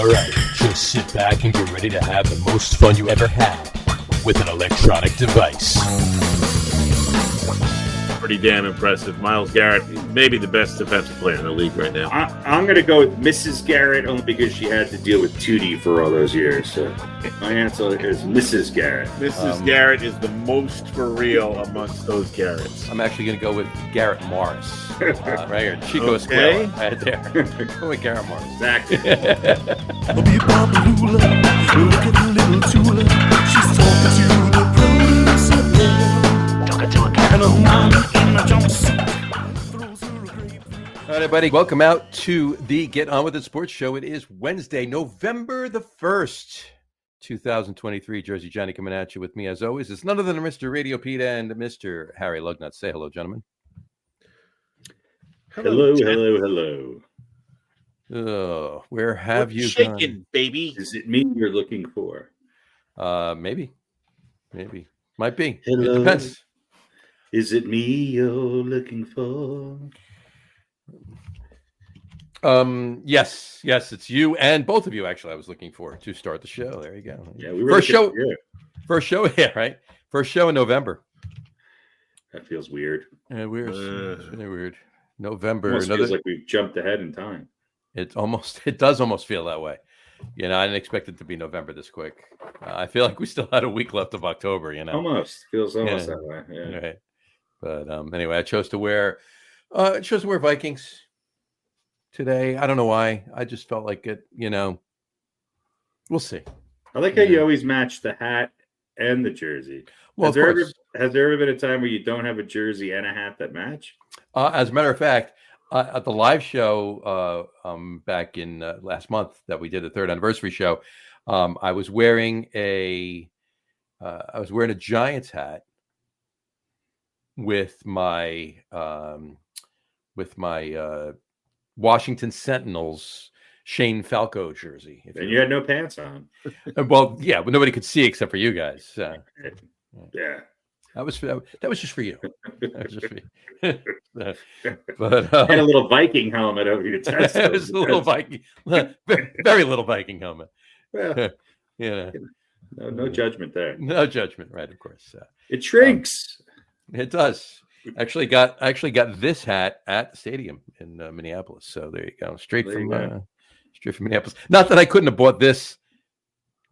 Alright, just sit back and get ready to have the most fun you ever had with an electronic device. Pretty damn impressive. Myles Garrett, maybe the best defensive player in the league right now. I'm going to go with Mrs. Garrett only because she had to deal with 2D for all those years. So my answer is Mrs. Garrett. Mrs. Garrett is the most for real amongst those Garretts. I'm actually going to go with Garrett Morris. Right here. Chico Okay. Escuela. Right there. Go with Garrett Morris. Exactly. Look at the little Tula. She's talking to the producer. Talking to a cat. And a mommy in a jumpsuit. Throws her a grape. All right, everybody. Welcome out to the Get On With It Sports Show. It is Wednesday, November the 1st, 2023. Jersey Johnny coming at you with me, as always. It's none other than Mr. RadioPete and Mr. Harry Lug Nutz. Say hello, gentlemen. Hello. Oh, where have you shaking, gone? baby? Is it me you're looking for? Maybe. Might be. Hello. It depends. Is it me you're looking for? Yes, it's you and both of you. Actually, I was looking for to start the show. There you go. Yeah, we were First show. for you. First show, yeah, right. First show in November. That feels weird. Yeah, weird. It's really weird. November. Almost feels like we've jumped ahead in time. It does almost feel that way. You know, I didn't expect it to be November this quick. I feel like we still had a week left of October. You know, Almost feels almost that way. Yeah. Right. But anyway, I chose to wear Vikings today. I don't know why. I just felt like it. You know, we'll see. I like how you always match the hat and the jersey. Well, has there ever been a time where you don't have a jersey and a hat that match? As a matter of fact, at the live show back in last month that we did, the third anniversary show, I was wearing a Giants hat with my Washington Sentinels Shane Falco jersey. And you had no pants on. Well, yeah, but nobody could see except for you guys. Yeah. That was just for you. That was just for you. But and a little Viking helmet over your chest. It was a little Viking, very little Viking helmet. Well, yeah. No judgment there. No judgment, right? Of course. It shrinks. It does. Actually got this hat at the stadium in Minneapolis. So there you go. Straight from Minneapolis. Not that I couldn't have bought this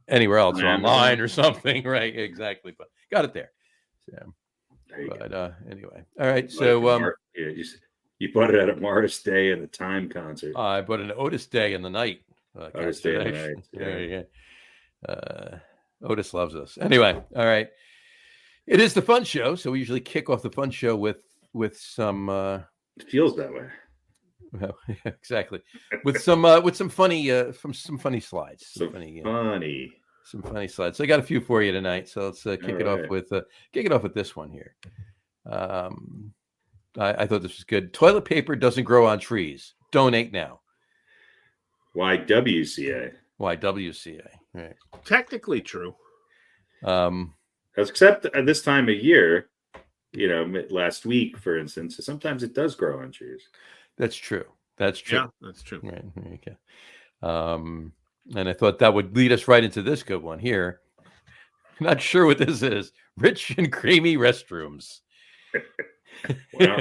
anywhere else, online or something, right? Exactly. But got it there. So, anyway, all right. So you bought it at a Morris Day and the Time concert. I bought an Otis Day in the night. Otis Day in the night. Yeah. Otis loves us. Anyway, all right. It is the fun show, so we usually kick off the fun show with some. It feels that way. Well, exactly. With some funny slides. Some funny slides. So I got a few for you tonight. So let's kick it off with this one here. I thought this was good. Toilet paper doesn't grow on trees. Donate now. YWCA. Right. Technically true. Except at this time of year, you know, last week, for instance, sometimes it does grow on trees. That's true. Yeah, that's true. Right. There you go. And I thought that would lead us right into this good one here. Not sure what this is. Rich and creamy restrooms. Well,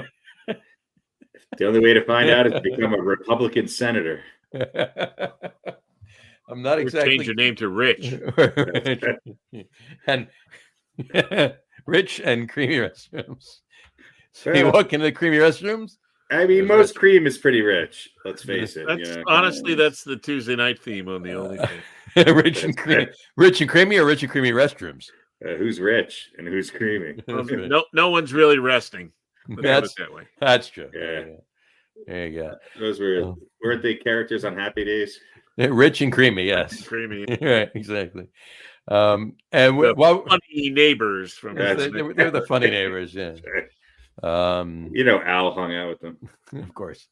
the only way to find out is to become a Republican senator. I'm not exactly. Change your name to Rich. And rich and creamy restrooms. So you walk into the creamy restrooms. I mean, most cream is pretty rich. Let's face it. Honestly, that's the Tuesday night theme on the only thing. Rich and creamy, rich and creamy restrooms. Who's rich and who's creamy? No one's really resting. That's that way. That's true. Yeah. There you go. Those weren't they characters on Happy Days? Rich and creamy, yes. Creamy. Right, exactly. And funny neighbors from they're the funny neighbors, yeah. Al hung out with them. Of course.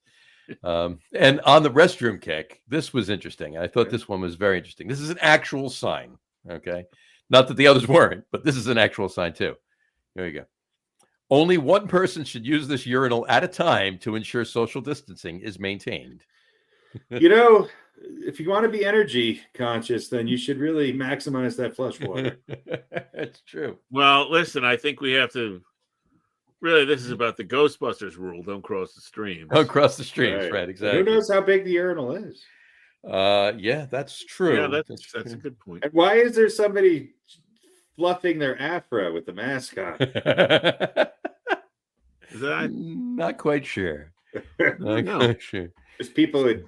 And on the restroom kick, this was interesting. I thought this one was very interesting. This is an actual sign. Okay. Not that the others weren't, but this is an actual sign too. Here you go. Only one person should use this urinal at a time to ensure social distancing is maintained. if you want to be energy conscious, then you should really maximize that flush water. That's true. Well, listen, I think we have to. Really, this is about the Ghostbusters rule: don't cross the streams. Don't cross the streams, right? Exactly. Who knows how big the urinal is? Yeah, that's true. Yeah, that's a good point. And why is there somebody fluffing their afro with the mask on? Is that Not quite sure. Not No. quite sure. There's people with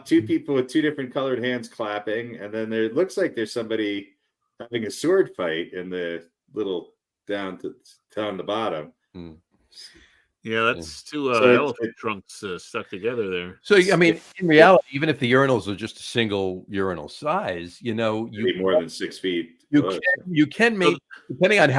two people with two different colored hands clapping, and then there looks like there's somebody having a sword fight in the little down the bottom. Yeah, that's two So elephant trunks stuck together there. So I mean, in reality, even if the urinals are just a single urinal size, you know, Be more than 6 feet. you can make, depending on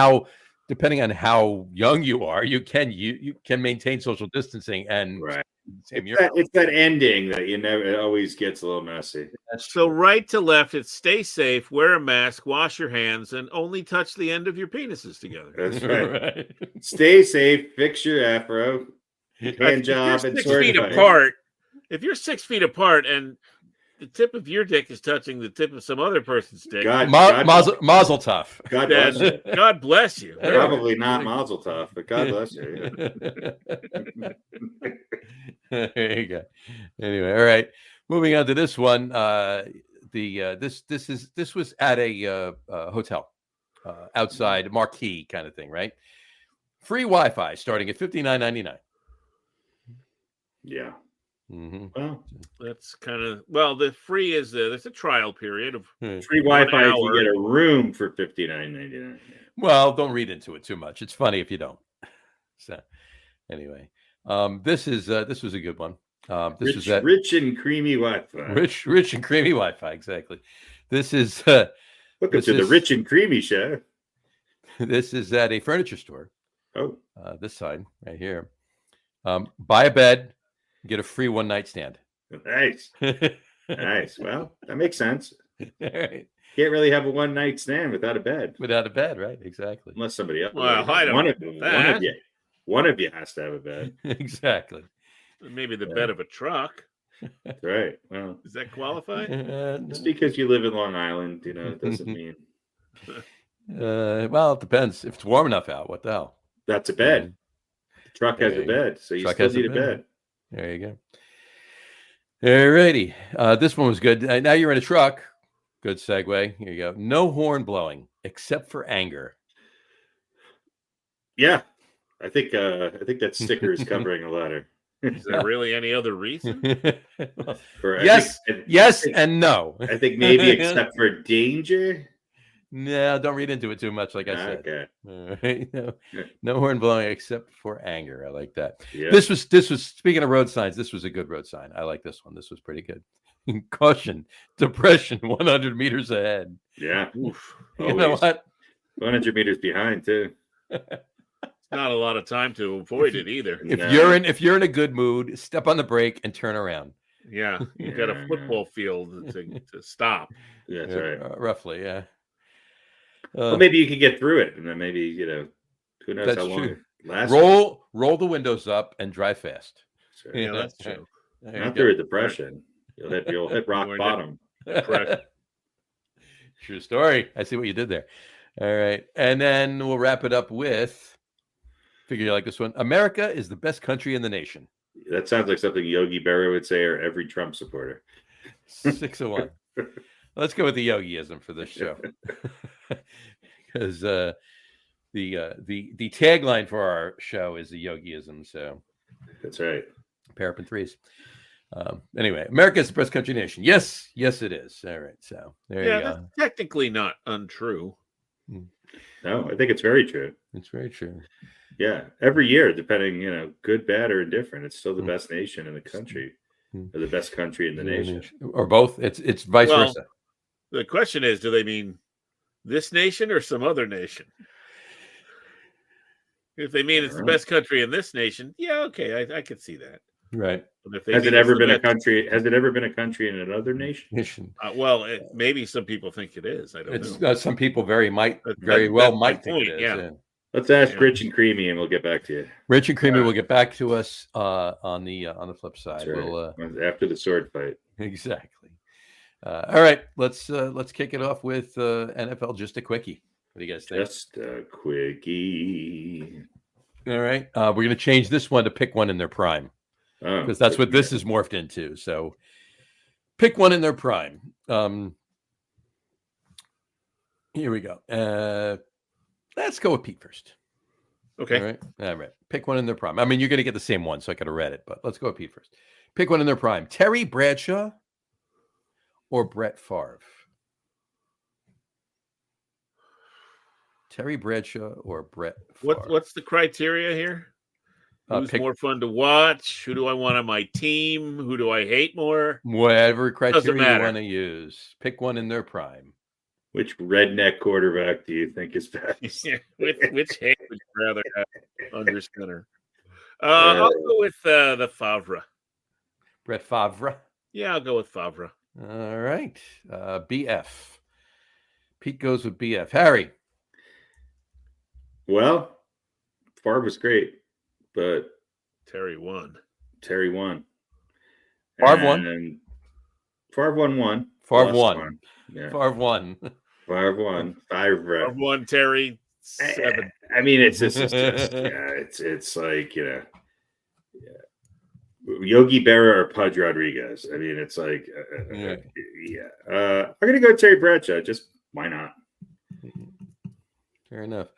how young you are, you can maintain social distancing and Right. same urinal. It's that ending that it always gets a little messy. So right to left, it's stay safe, wear a mask, wash your hands, and only touch the end of your penises together. That's right. Right. Stay safe, fix your afro, hand job, If and you're 6 sword feet fight. apart, if you're 6 feet apart and the tip of your dick is touching the tip of some other person's dick, Mazel tov. God bless you. God bless you. Probably not Mazel tov, but God bless you. Yeah. There you go. Anyway, all right. Moving on to this one. This was at a hotel outside marquee kind of thing, right? Free Wi-Fi starting at $59.99. Yeah. Mm-hmm. Well, That's kind of the free is there's a trial period of free Wi-Fi if you hour. get a room for $59.99. Well, don't read into it too much. It's funny if you don't. So, anyway, this was a good one. This is that Rich and creamy Wi-Fi. rich and creamy Wi-Fi. Exactly. This is Welcome to the Rich and Creamy Show. this is at a furniture store. Oh, This side right here. Buy a bed, get a free one night stand. nice. Nice. Well, that makes sense. All right. Can't really have a one night stand without a bed, Without a bed, right? Exactly. unless somebody else. Well, I don't one know of that. one of you has to have a bed. Exactly. Maybe the bed of a truck. That's right. Well, Does that qualify? just because you live in Long Island, it doesn't mean Well, it depends. If it's warm enough out, what the hell? that's a bed. The truck has There a you go. bed, so you Truck still has a need a bed. There you go. All righty. This one was good. Now you're in a truck. Good segue. Here you go. No horn blowing except for anger. Yeah, I think that sticker is covering a letter. Is there really any other reason? For Yes, I think, yes, and no. I think maybe except for danger. No, don't read into it too much. Like I said. Okay. All right. No, Yeah. no horn blowing except for anger. I like that. Yeah. This was speaking of road signs. This was a good road sign. I like this one. This was pretty good. Caution, depression, 100 meters ahead. Yeah. Oof. You know Always. what? 100 meters behind too. Not a lot of time to avoid it either. If No. you're in a good mood, step on the brake and turn around. Yeah, you've got a Yeah. football field to stop. Yeah, that's Yeah, right. roughly, yeah. Well, maybe you could get through it, and then maybe who knows That's how long true. it lasts. roll the windows up and drive fast. So, Yeah, that's true. There you not go. through a depression. You'll hit rock Or bottom. Correct. True story. I see what you did there. All right, and then we'll wrap it up with. Figure you like this one. America is the best country in the nation. That sounds like something Yogi Berra would say, or every Trump supporter. 601. Let's go with the yogiism for this show, because the tagline for our show is the yogiism. So That's right. pair up in threes. Anyway, America is the best country nation. Yes, it is. All right, so there Yeah, you go. that's technically not untrue. No, I think it's very true. It's very true. Yeah, every year, depending, good, bad, or indifferent, it's still the best nation in the country, or the best country in the nation. Or both. It's vice Well, versa. The question is, do they mean this nation or some other nation? If they mean it's the best country in this nation, yeah, okay, I could see that. Right. But if they Has it mean ever it's the been a best- country? Has it ever been a country in another nation? Nation. Well, maybe some people think it is. I don't It's know. some people very That's well my might think point, it is. yeah. Yeah. Let's ask Yeah. Rich and Creamy, and we'll get back to you. Rich and Creamy will get back to us on the flip side. That's right. We'll After the sword fight. exactly. All right, let's kick it off with NFL just a quickie. What do you guys think? Just a quickie. All right, we're going to change this one to pick one in their prime because that's what this is morphed into. So pick one in their prime. Here we go. Let's go with Pete first. Okay. All right. Pick one in their prime. I mean, you're going to get the same one, so I could have read it, but let's go with Pete first. Pick one in their prime. Terry Bradshaw or Brett Favre? Terry Bradshaw or Brett Favre? What's the criteria here? Who's more fun to watch? Who do I want on my team? Who do I hate more? Whatever criteria you want to use. Pick one in their prime. Which redneck quarterback do you think is best? Which hate would you rather have under center? I'll go with the Favre. Brett Favre? Yeah, I'll go with Favre. All right. BF. Pete goes with BF. Harry? Well, Favre was great, but Terry won. Favre won. Favre won? Favre won. Favre won. Yeah. Favre won. Favre won. Favre won. Terry 7. I mean, it's just it's like, Yogi Berra or Pudge Rodriguez. I mean, it's like, I'm gonna go Terry Bradshaw. Just why not? Fair enough.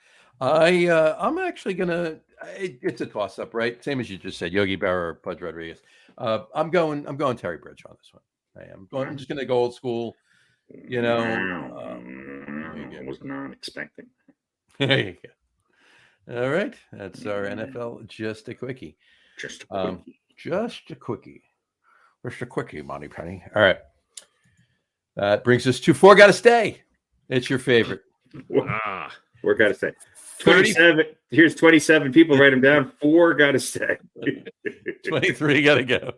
I'm actually gonna. It's a toss up, right? Same as you just said, Yogi Berra or Pudge Rodriguez. I'm going Terry Bradshaw on this one. I'm just gonna go old school. I was not expecting. There you go. All right, that's our NFL just a quickie. Just a quickie. Just a quickie. Just a quickie, Monty Penny. All right. That brings us to Four Gotta Stay. It's your favorite. Four Gotta Stay. 27. Here's 27 people. Write them down. 4 Gotta Stay. 23 gotta go.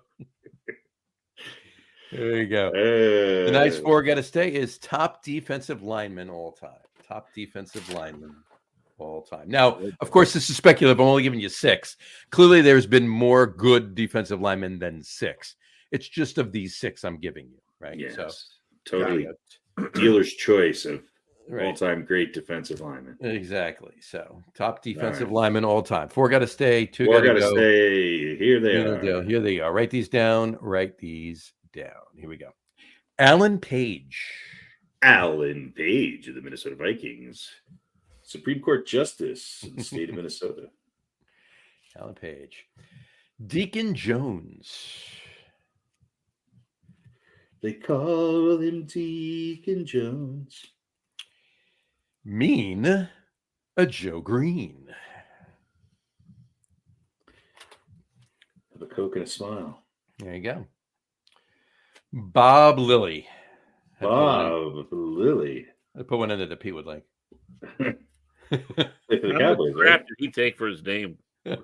There you go. The nice 4 gotta stay is top defensive lineman all time. Top defensive lineman all time. Now, of course, this is speculative. I'm only giving you 6. Clearly, there's been more good defensive linemen than 6. It's just of these 6 I'm giving you, right? Yes, so, totally. Dealer's choice of all-time great defensive lineman. Exactly. So, top defensive lineman all time. 4 gotta stay. 2 4 gotta gotta go. Stay. Here they are. Here they are. Write these down. Write these down. Here we go. Alan Page. Alan Page of the Minnesota Vikings. Supreme Court Justice in the state of Minnesota. Alan Page. Deacon Jones. They call him Deacon Jones. Mean a Joe Green. Have a Coke and a smile. There you go. Bob Lilly. Bob Lilly. I put one in that Pete would like. The Cowboys, right? Did he take for his name? I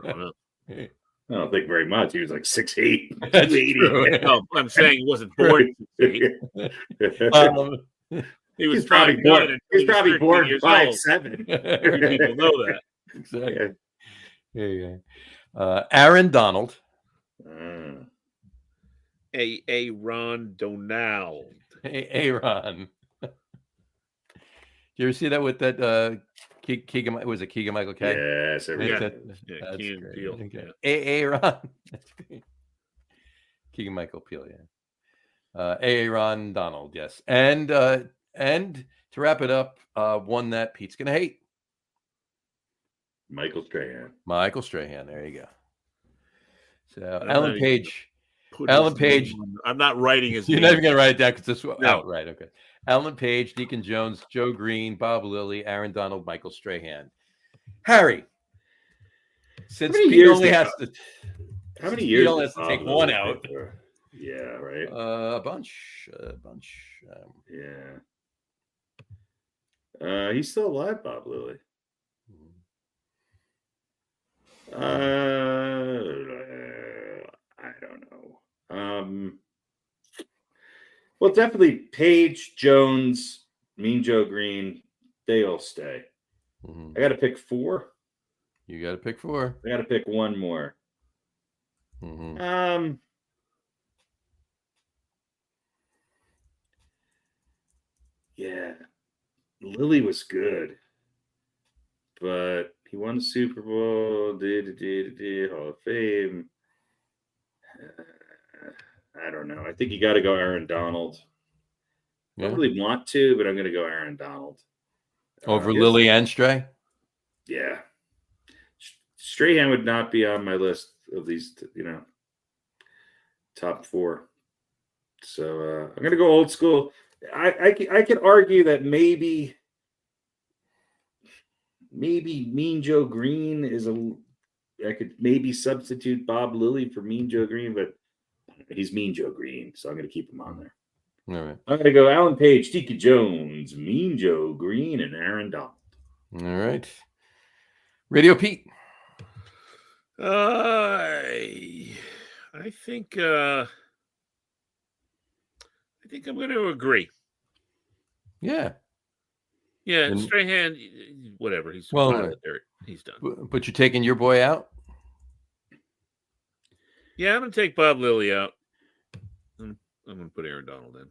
don't think very much. He was like 6'8". That's true. No, I'm saying he wasn't born. He was probably born. He's probably born 5'7". People know that. Exactly. There you go. Aaron Donald. Ron Donald. Aaron. Did you ever see that with that Keegan? Was it Keegan Michael Kay? Yes, Keegan Peele. Okay. Aaron. Keegan Michael Peele. Yeah. Aaron Donald. Yes, and to wrap it up, one that Pete's gonna hate. Michael Strahan. Michael Strahan. There you go. So Alan Page. Alan Page. I'm not writing his You're name. not even going to write it down because it's out. Right. Okay. Alan Page, Deacon Jones, Joe Green, Bob Lilly, Aaron Donald, Michael Strahan. Harry. Since Pete only has to. How many years? He only has to take one out. Yeah, right. A bunch. Yeah. He's still alive, Bob Lilly. I don't know. Well, definitely Page, Jones, Mean Joe Green, they all stay. Mm-hmm. I got to pick 4. You got to pick 4. I got to pick one more. Mm-hmm. Yeah, Lilly was good, but he won the Super Bowl, Hall of Fame. I don't know. I think you got to go Aaron Donald. I don't really want to, but I'm going to go Aaron Donald. Over Lilly and Stray? Yeah. Strahan would not be on my list of these, top 4. So I'm going to go old school. I could argue that maybe Mean Joe Green I could maybe substitute Bob Lilly for Mean Joe Green, but he's Mean Joe Green, so I'm going to keep him on there. All right. I'm going to go Alan Page, Deacon Jones, Mean Joe Green, and Aaron Donald. All right. Radio Pete. I think I'm going to agree. Yeah. Yeah, And- Strahan, whatever. He's Well, out of the dirt. He's done. But you're taking your boy out? Yeah, I'm going to take Bob Lilly out. I'm going to put Aaron Donald in.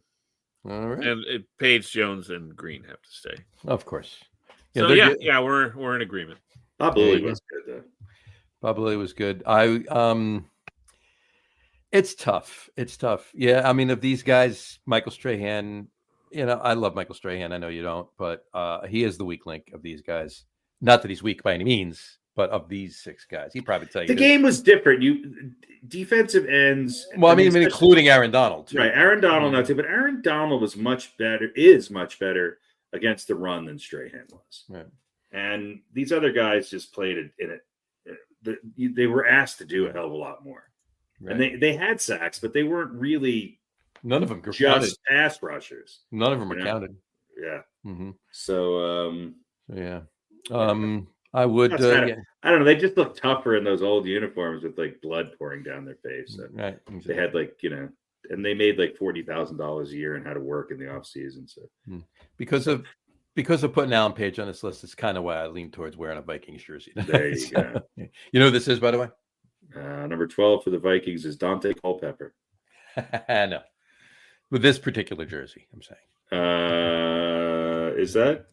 All right. And Page, Jones, and Green have to stay. Of course. So they're yeah, good. we're in agreement. Bob Lilly was good, though. Bob Lilly was good. It's tough. It's tough. Yeah, I mean, of these guys, Michael Strahan, I love Michael Strahan. I know you don't, but he is the weak link of these guys. Not that he's weak by any means, but of these 6 guys, he'd probably tell you. The game was different. Defensive ends. Well, I mean including Aaron Donald, too. Right, Aaron Donald, not too, but Aaron Donald is much better against the run than Strahan was. Right. And these other guys just played in it. They were asked to do a hell of a lot more. Right. And they had sacks, but they weren't really None of them counted. just pass rushers. None of them are counted. Yeah. Mm-hmm. So, yeah. I would. I don't know. They just look tougher in those old uniforms with like blood pouring down their face. So right. they had and they made like $40,000 a year and had to work in the off season. So because of putting Alan Page on this list, it's kind of why I lean towards wearing a Vikings jersey. There you go. You know who this is, by the way? Number 12 for the Vikings is Dante Culpepper. No, with this particular jersey, I'm saying. Is that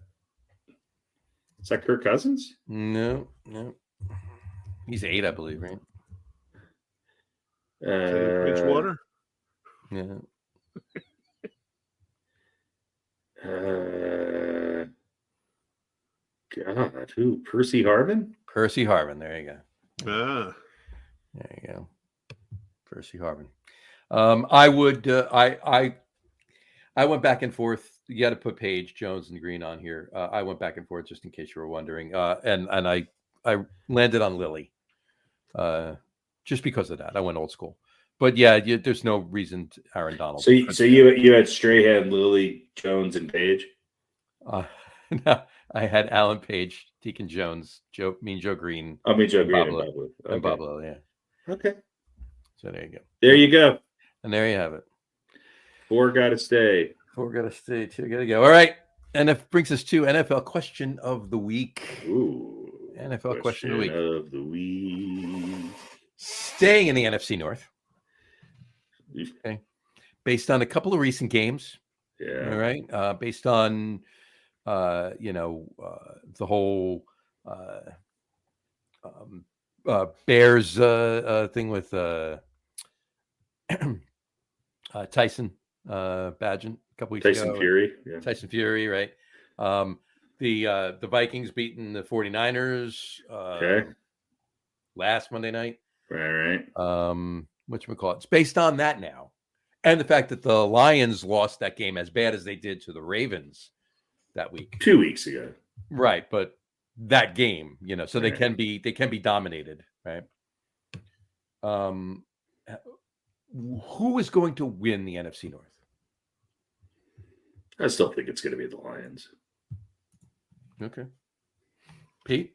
Kirk Cousins? No. He's 8, I believe, right? Bridgewater? Yeah. God, who? Percy Harvin? Percy Harvin. There you go. Ah. There you go. Percy Harvin. I would. I went back and forth. You got to put Page, Jones, and Green on here. I went back and forth just in case you were wondering. And I landed on Lilly. Just because of that, I went old school. But yeah, there's no reason to Aaron Donald. So you had Strahan, Lilly, Jones, and Page. No, I had Alan Page, Deacon Jones, Mean Joe Green. Oh, Mean Joe Green and Bob Lilly. Yeah. Okay. So there you go. There you go. And there you have it. 4 got to stay. 4 got to stay. 2 got to go. All right. And that brings us to NFL question of the week. Ooh. NFL question of the week. Staying in the NFC North. Okay. Based on a couple of recent games. Yeah. All right. Based on, the whole Bears thing with Tyson Badgett a couple weeks ago. Tyson Fury. Yeah. Tyson Fury, right? The Vikings beating the 49ers last Monday night. Right. Whatchamacallit. It's based on that now. And the fact that the Lions lost that game as bad as they did to the Ravens that week. 2 weeks ago. Right, but that game, so they can be dominated, right? Who is going to win the NFC North? I still think it's going to be the Lions. Okay. Pete?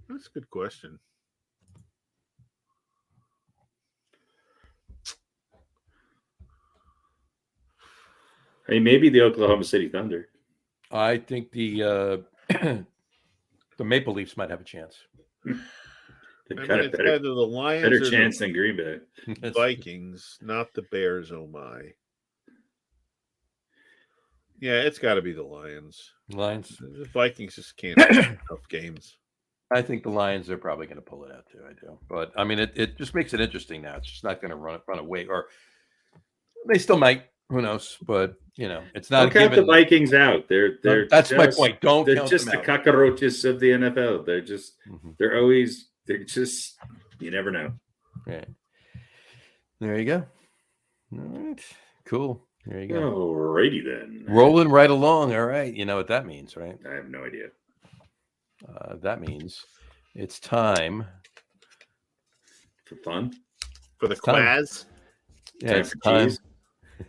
That's a good question. I mean, maybe the Oklahoma City Thunder. I think the Maple Leafs might have a chance. They've I got mean, a it's either the Lions better or chance the than Green Bay. Vikings, not the Bears. Oh my! Yeah, it's got to be the Lions. Lions. The Vikings just can't win tough games. I think the Lions are probably going to pull it out too. I do, but I mean, it just makes it interesting now. It's just not going to run away, or they still might. Who knows? But it's not. Don't count the given. Vikings out. They're That's my point. Don't. They're count just them the out. cockroaches of the NFL. They're just. Mhm. They're just. You never know. Right. There you go. All right. Cool. There you go. Alrighty then. Rolling right along. All right. You know what that means, right? I have no idea. That means it's time. For fun. For the time. quiz. Yeah, Time it's for time. cheese?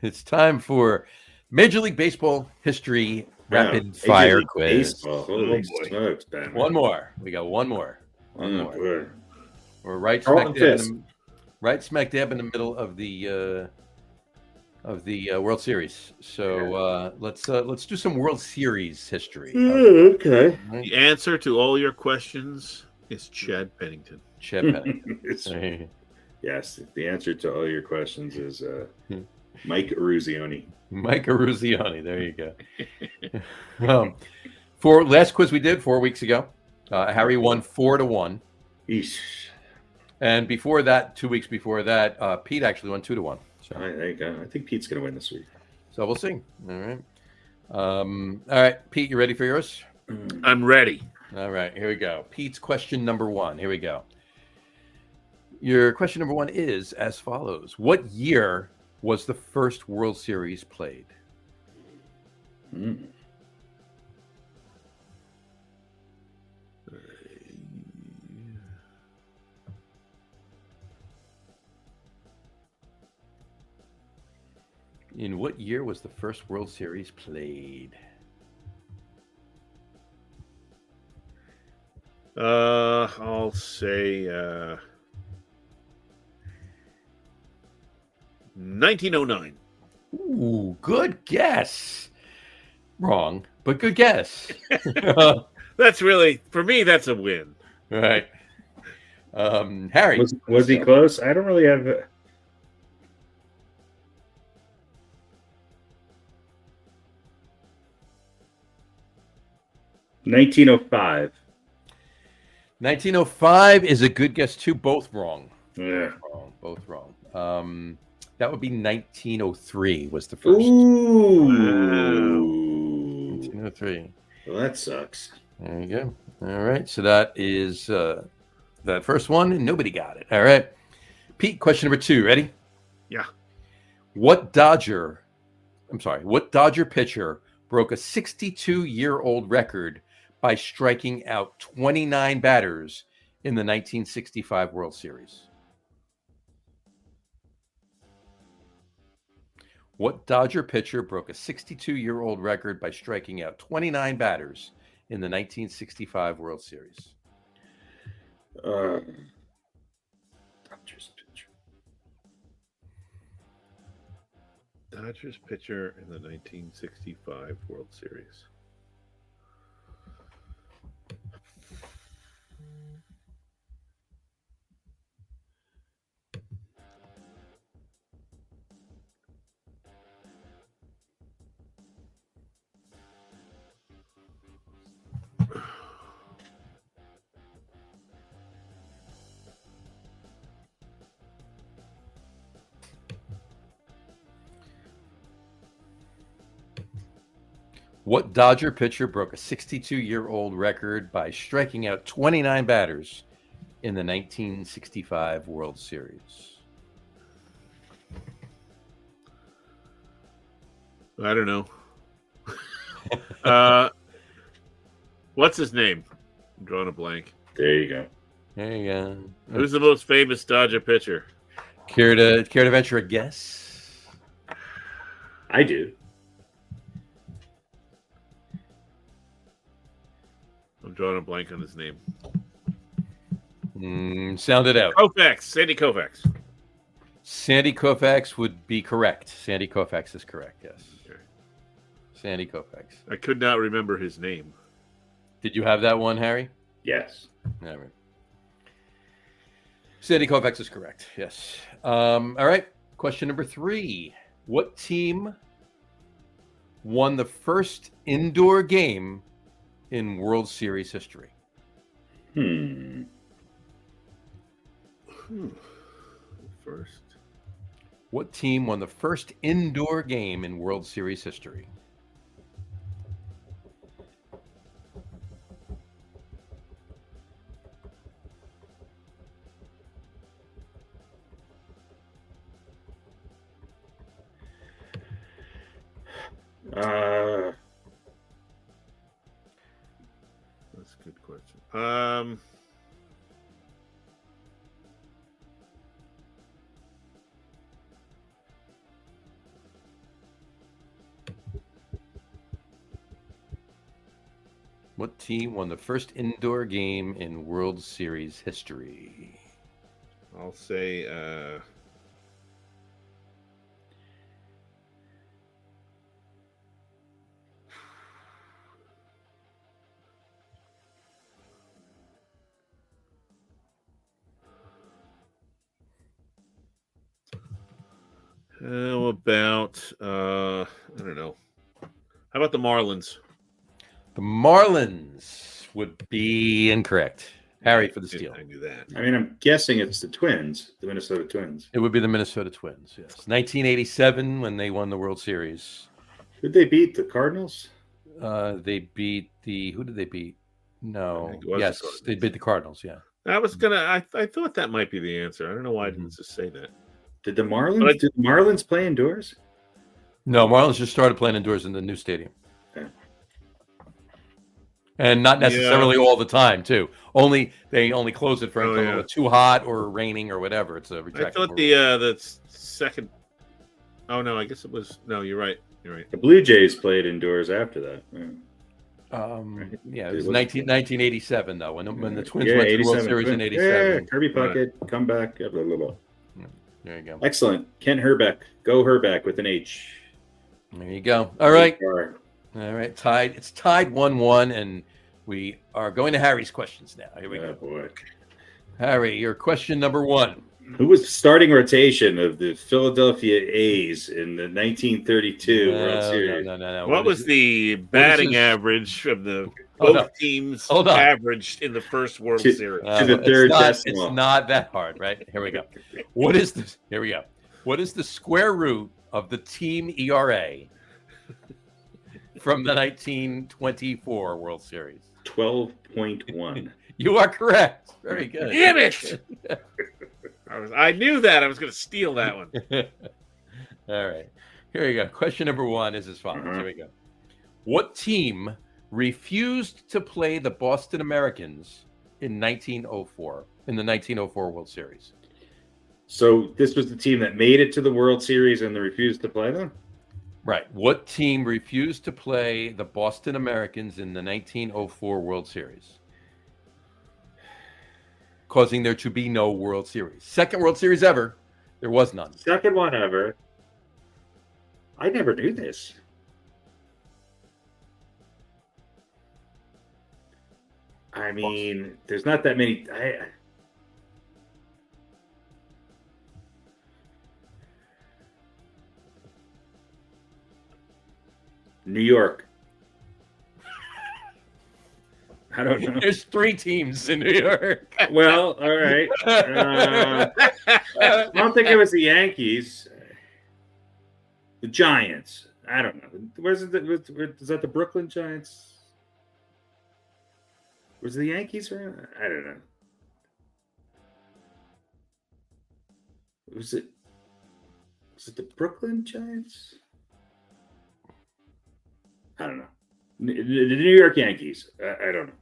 It's time for Major League Baseball history rapid fire quiz. Baseball. Holy boy. smokes, Ben. One more. We got one more. Oh, more. boy. We're right Carlton smack dab in the middle of the World Series. So let's do some World Series history. Okay. The answer to all your questions is Chad Pennington. Chad Pennington. Yes, the answer to all your questions is Mike Eruzione. Mike Eruzione. There you go. For last quiz we did 4 weeks ago, Harry won 4-1. Eesh. And before that, 2 weeks before that, Pete actually won 2-1. So There you go. I think Pete's going to win this week. So we'll see. All right, Pete, you ready for yours? I'm ready. All right, here we go. Pete's question number 1. Here we go. Your question number 1 is as follows. What year was the first World Series played? In what year was the first World Series played? I'll say 1909. Ooh, good guess. Wrong, but good guess. That's really, for me, that's a win. Right. Harry. Was he close? I don't really have. 1905. 1905 is a good guess too. Both wrong. Yeah. Both wrong. That would be 1903 was the first. Ooh. 1903. Well, that sucks. There you go. All right. So that is that first one, and nobody got it. All right. Pete, question number 2. Ready? Yeah. What Dodger pitcher broke a 62-year-old record by striking out 29 batters in the 1965 World Series? What Dodger pitcher broke a 62-year-old record by striking out 29 batters in the 1965 World Series? Dodgers pitcher in the 1965 World Series. What Dodger pitcher broke a 62-year-old record by striking out 29 batters in the 1965 World Series? I don't know. What's his name? I'm drawing a blank. There you go. There you go. Who's the most famous Dodger pitcher? Care to venture a guess? I do. I'm drawing a blank on his name. Sound it out. Koufax. Sandy Koufax. Sandy Koufax would be correct. Sandy Koufax is correct, yes. Okay. Sandy Koufax. I could not remember his name. Did you have that one, Harry? Yes. All right. Sandy Koufax is correct. Yes. All right. Question number 3. What team won the first indoor game in World Series history? First. What team won the first indoor game in World Series history? That's a good question. What team won the first indoor game in World Series history? I'll say how about I don't know. How about the Marlins? The Marlins would be incorrect. Harry for the steal. I knew that. I mean, I'm guessing it's the Twins, the Minnesota Twins. It would be the Minnesota Twins, yes. 1987 when they won the World Series. Who'd they beat? The Cardinals? They beat the... Who did they beat? No. think it was Yes, the Cardinals. they beat the Cardinals, yeah. I was gonna. I thought that might be the answer. I don't know why I didn't just say that. Did the Marlins play indoors? No, Marlins just started playing indoors in the new stadium. Okay. And not necessarily all the time, too. They only close it for when it's too hot or raining or whatever. It's a retractable. I thought the second. Oh no, I guess it was. No, you're right. You're right. The Blue Jays played indoors after that. Yeah, it was 1987 though when the Twins went to the World Series in '87. Yeah, Kirby Puckett, come back. Blah, blah, blah. There you go. Excellent, Ken Herbeck. Go Herbeck with an H. There you go. All right. Tied. It's tied 1-1, and we are going to Harry's questions now. Here we go. Boy. Harry, your question number 1. Who was the starting rotation of the Philadelphia A's in the 1932 World Series? No. What was the batting average of the both teams averaged in the first World Series? To the third decimal. It's not that hard, right? Here we go. What is this? Here we go. What is the square root of the team ERA from the 1924 World Series? 12.1. You are correct. Very good. Damn it! I knew that. I was going to steal that one. All right. Here we go. Question number 1 is as follows. Here we go. What team refused to play the Boston Americans in 1904 in the 1904 World Series? So this was the team that made it to the World Series and they refused to play them? Right. What team refused to play the Boston Americans in the 1904 World Series? Causing there to be no World Series. Second World Series ever. There was none. Second one ever. I never knew this. I mean, there's not that many. New York. I don't know. There's 3 teams in New York. Well, all right. I don't think it was the Yankees. The Giants. I don't know. Where's it? Is that the Brooklyn Giants? Was it the Yankees? Or I don't know. Was it the Brooklyn Giants? I don't know. The New York Yankees. I don't know.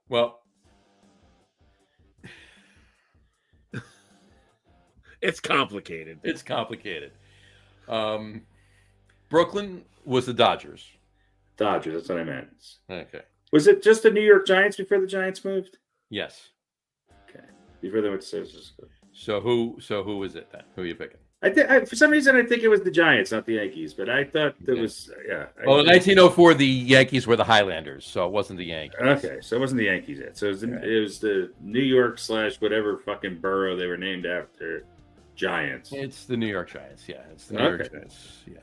Well, it's complicated. It's complicated. Brooklyn was the Dodgers. Dodgers, that's what I meant. Okay. Was it just the New York Giants before the Giants moved? Yes. Okay. Before they went to San Francisco. So who is it then? Who are you picking? For some reason I think it was the Giants, not the Yankees, but I thought there was Well, in 1904, the Yankees were the Highlanders, so it wasn't the Yankees. Okay, so it wasn't the Yankees yet. So it was the New York / whatever fucking borough they were named after. Giants. It's the New York Giants. Yeah, it's the New York Giants. Yeah.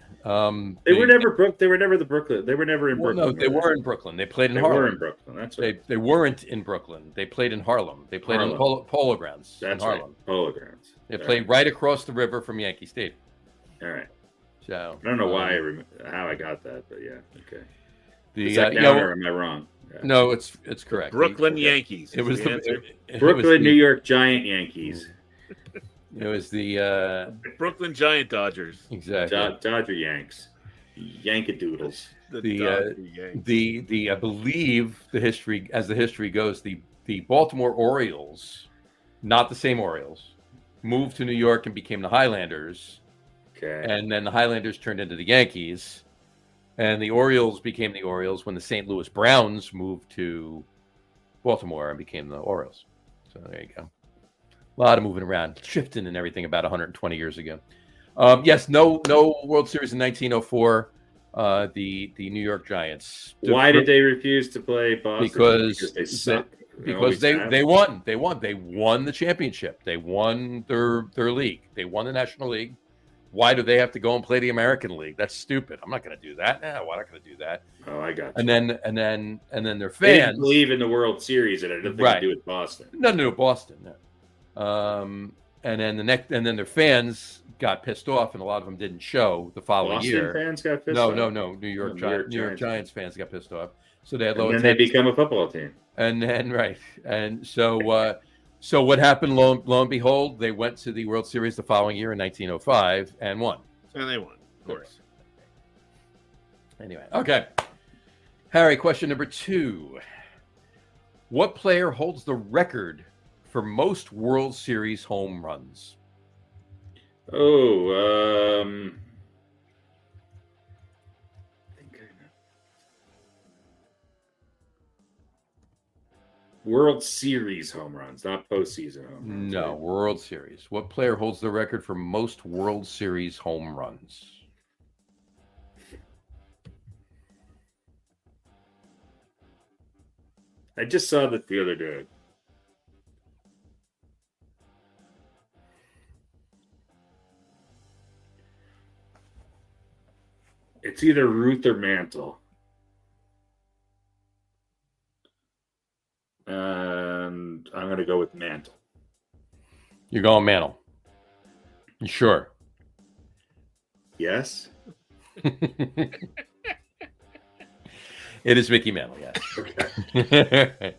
They were never the Brooklyn. They were never in Brooklyn. No, they were in Brooklyn. They played in Harlem. They were in Brooklyn. That's right. They weren't in Brooklyn. They played in Harlem. They played on Polo Grounds in Harlem. Right. Polo Grounds. They played right across the river from Yankee Stadium. All right. So I don't know how I got that, but yeah, okay. Or am I wrong? Yeah. No, it's correct. Brooklyn Yankees. It was Brooklyn, New York Giant Yankees. It was the Brooklyn Giant Dodgers. Exactly. Dodger Yanks. Yankadoodles. The I believe the history goes, the Baltimore Orioles, not the same Orioles, moved to New York and became the Highlanders. Okay. And then the Highlanders turned into the Yankees, and the Orioles became the Orioles when the St. Louis Browns moved to Baltimore and became the Orioles. So there you go. A lot of moving around, shifting and everything about 120 years ago. Yes, no World Series in 1904. The New York Giants. Why did they refuse to play Boston? Because they suck. Because they won. They won the championship. They won their league. They won the National League. Why do they have to go and play the American League? That's stupid. I'm not going to do that. No, I'm not going to do that. Oh, I got you. And then their fans they didn't believe in the World Series, and it had nothing to do with Boston. No, Boston. No. And then their fans got pissed off, and a lot of them didn't show the following year. Boston fans got pissed off. No. New York Giants fans got pissed off. So they had low. And then they become a football team. And then right, and so what happened? Lo and behold, they went to the World Series the following year in 1905 and won. And they won, of course. Anyway, okay. Harry, question number 2. What player holds the record for most World Series home runs? Oh, I think I know. World Series home runs, not postseason home runs. No, right? World Series. What player holds the record for most World Series home runs? I just saw that the other day. It's either Ruth or Mantle. And I'm going to go with Mantle. You're going Mantle. You sure? Yes. It is Mickey Mantle, yes. Okay.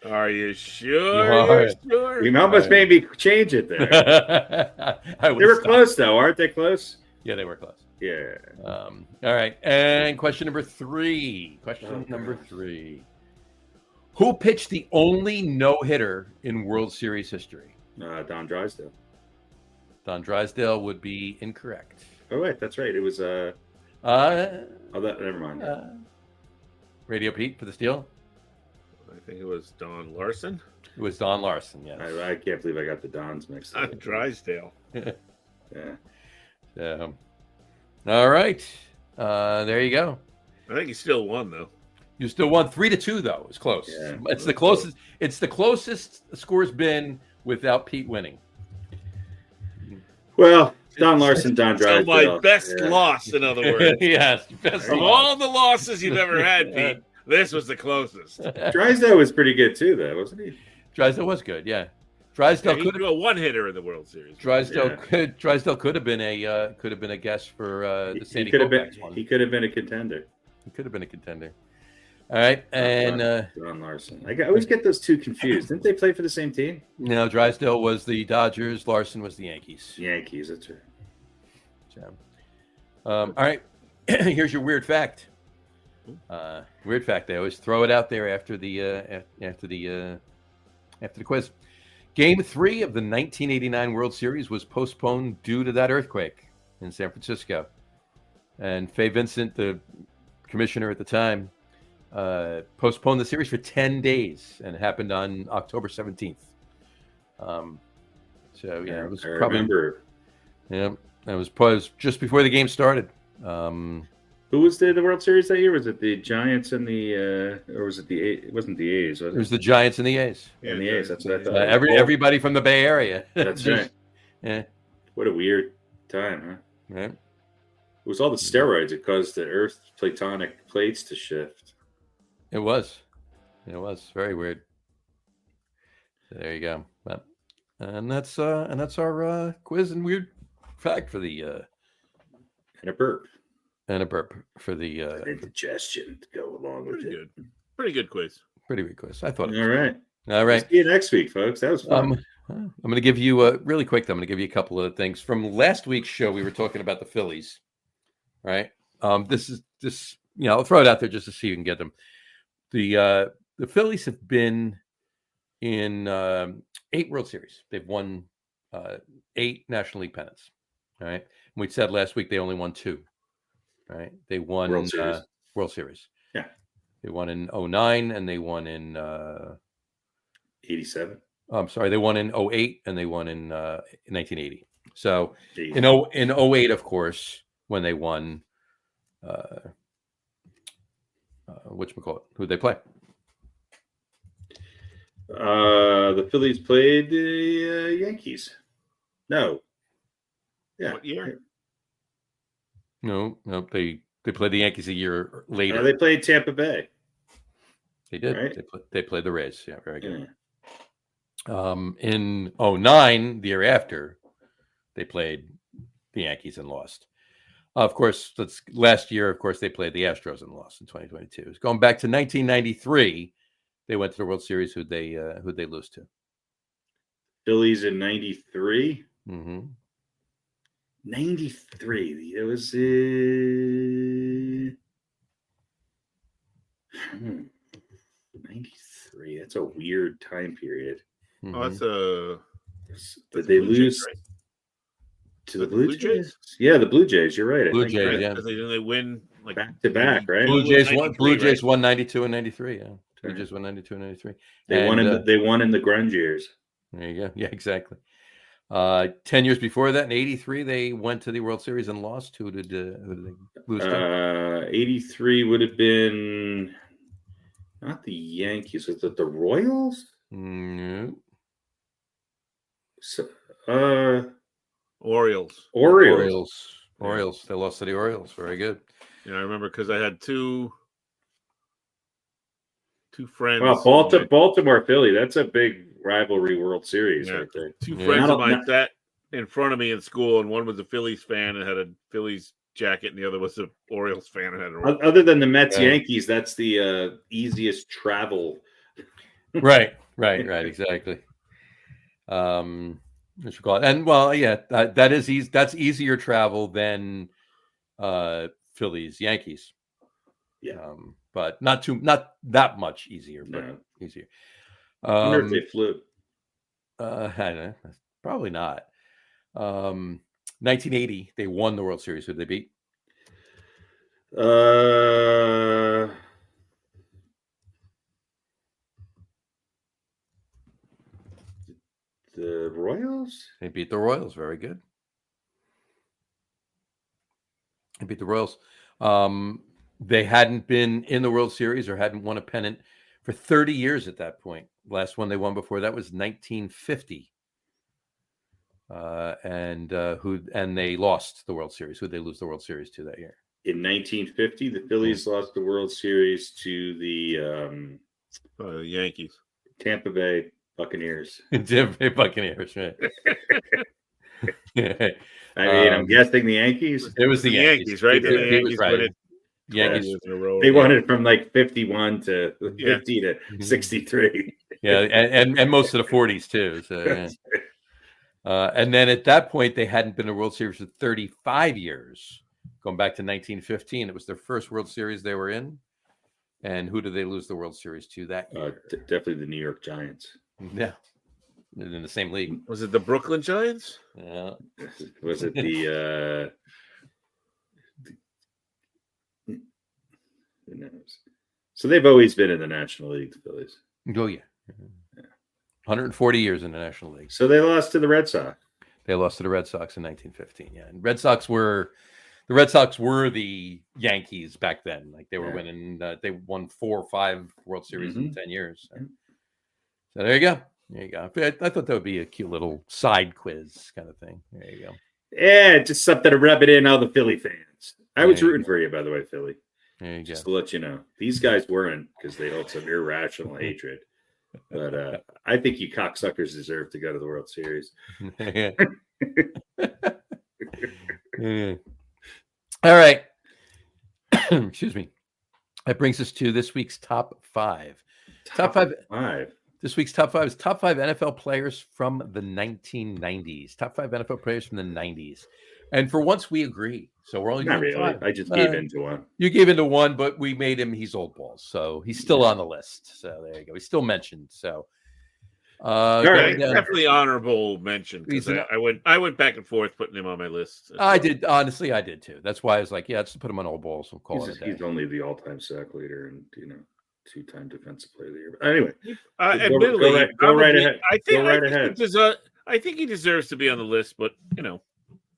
Are you sure? Sure? You almost made me change it there. They were close, though. Aren't they close? Yeah, they were close. Yeah. All right. And question number 3. Number 3. Who pitched the only no-hitter in World Series history? Don Drysdale. Don Drysdale would be incorrect. Oh, wait. That's right. It was... never mind. Radio Pete for the steal? I think it was Don Larson. It was Don Larson, yes. I can't believe I got the Dons mixed up. Drysdale. Yeah. So, all right. There you go. I think he still won, though. You still won 3-2, though. It's close. Yeah, it's the closest. It's the closest the score's been without Pete winning. Well, Don Larson, Don Drysdale. So my best loss, in other words. Yes. Best Of all the losses you've ever had, Pete, this was the closest. Drysdale was pretty good, too, though, wasn't he? Drysdale was good, yeah. Drysdale could have a one-hitter in the World Series. Drysdale could have been a guest for the Sandy Koufax one. He could have been a contender. He could have been a contender. All right, and Don Larson. I always get those two confused. Didn't they play for the same team? No, Drysdale was the Dodgers. Larson was the Yankees. Yankees, that's right. So, all right, here's your weird fact. Weird fact. I always throw it out there after the quiz. Game 3 of the 1989 World Series was postponed due to that earthquake in San Francisco, and Fay Vincent, the commissioner at the time, postponed the series for 10 days, and it happened on October 17th. So yeah, it was I remember Yeah, that was just before the game started. Who was the World Series that year? Was it the Giants and the or was it the A's? It wasn't the A's, was It it? was the Giants and the A's. And the A's. That's what I thought. Everybody from the Bay Area. That's right. Yeah. What a weird time, huh? Right. It was all the steroids that caused the Earth's platonic plates to shift. It was very weird. So there you go. But, and that's our quiz and weird fact for the And a burp. For the indigestion to go along with it. Pretty good quiz. Pretty good quiz. I thought. All right. See you next week, folks. That was fun. I'm going to give you really quick. I'm going to give you a couple of things from last week's show. We were talking about the Phillies, right? This. I'll throw it out there just to see if you can get them. The Phillies have been in 8 World Series. They've won 8 National League pennants. All right. And we said last week they only won 2. Right. They won World Series. Yeah. They won in 2009 and they won in 87. I'm sorry, they won in 2008 and they won in 1980. So in 2008, of course, when they won whatchamacallit, who'd they play? The Phillies played the Yankees. No. Yeah. What year? No, they played the Yankees a year later. They played Tampa Bay. They did. Right? They played the Rays. Yeah, very good. Yeah. In 2009, the year after, they played the Yankees and lost. Of course, last year, of course, they played the Astros and lost in 2022. Going back to 1993, they went to the World Series. Who'd they lose to? Phillies in 93. Mm-hmm. 93. It was 93. That's a weird time period. Mm-hmm. Oh, Did they lose to the Blue Jays? Yeah, the Blue Jays. You're right. Blue Jays, yeah. They win like back to back, right? Blue Jays won 92 and 93. Yeah, Blue Jays won 92 and 93. They won in the grunge years. There you go. Yeah, exactly. 10 years before that, in 83, they went to the World Series and lost. Who did they lose to? 83 would have been not the Yankees. Was it the Royals? No. So, Orioles. Orioles. They lost to the Orioles. Very good. I remember because I had two friends. Well, Baltimore, Philly. That's a big rivalry World Series right there. Two friends of mine sat in front of me in school, and one was a Phillies fan and had a Phillies jacket, and the other was an Orioles fan and had a. Other than the Mets, Yankees, that's the easiest travel. Right, exactly. What you call it? And that's easier travel than Phillies, Yankees. Yeah, but not that much easier, but easier. I wonder if they flew. I don't know. Probably not. 1980, they won the World Series. Who did they beat? The Royals? They beat the Royals. Very good. They beat the Royals. They hadn't been in the World Series or hadn't won a pennant for 30 years at that point. Last one they won before that was 1950. And they lost the World Series. Who did they lose the World Series to that year? In 1950, the Phillies lost the World Series to the Yankees. Tampa Bay Buccaneers. Tampa Bay Buccaneers, right? I mean, I'm guessing the Yankees. It was the Yankees, right? The Yankees won it. Yankees in a row. They won it from like 51 to 50 to 63. Yeah, and most of the 40s too. So, and then at that point, they hadn't been in a World Series for 35 years. Going back to 1915, it was their first World Series they were in. And who did they lose the World Series to that year? Definitely the New York Giants. Yeah, in the same league. Was it the Brooklyn Giants? Yeah. Was it the? Who knows? So they've always been in the National League, the Phillies. Oh yeah. 140 years in the National League. So they lost to the Red Sox. They lost to the Red Sox in 1915. Yeah, and the Red Sox were the Yankees back then. Like they were winning. They won 4 or 5 World Series in 10 years. So there you go. There you go. I thought that would be a cute little side quiz kind of thing. There you go. Yeah, just something to rub it in all the Philly fans. I was rooting for you, by the way, Philly. There you Just go. to let you know. These guys weren't because they hold some irrational hatred. But I think you cocksuckers deserve to go to the World Series. All right. Excuse me. That brings us to this week's top 5. Top five. This week's top 5 is top 5 NFL players from the 1990s. Top 5 NFL players from the 90s. And for once, we agree. So we're only Not doing really. 5. I just gave into one. You gave into one, but we made him. He's old balls, so he's still on the list. So there you go. He's still mentioned. So right. Definitely honorable mention. Because I went back and forth putting him on my list. I did. Honestly, I did too. That's why I was like, yeah, let's put him on old balls. We'll call it a day. He's only the all-time sack leader and 2-time defensive player of the year. But anyway, admittedly, go right ahead. I think he deserves to be on the list, but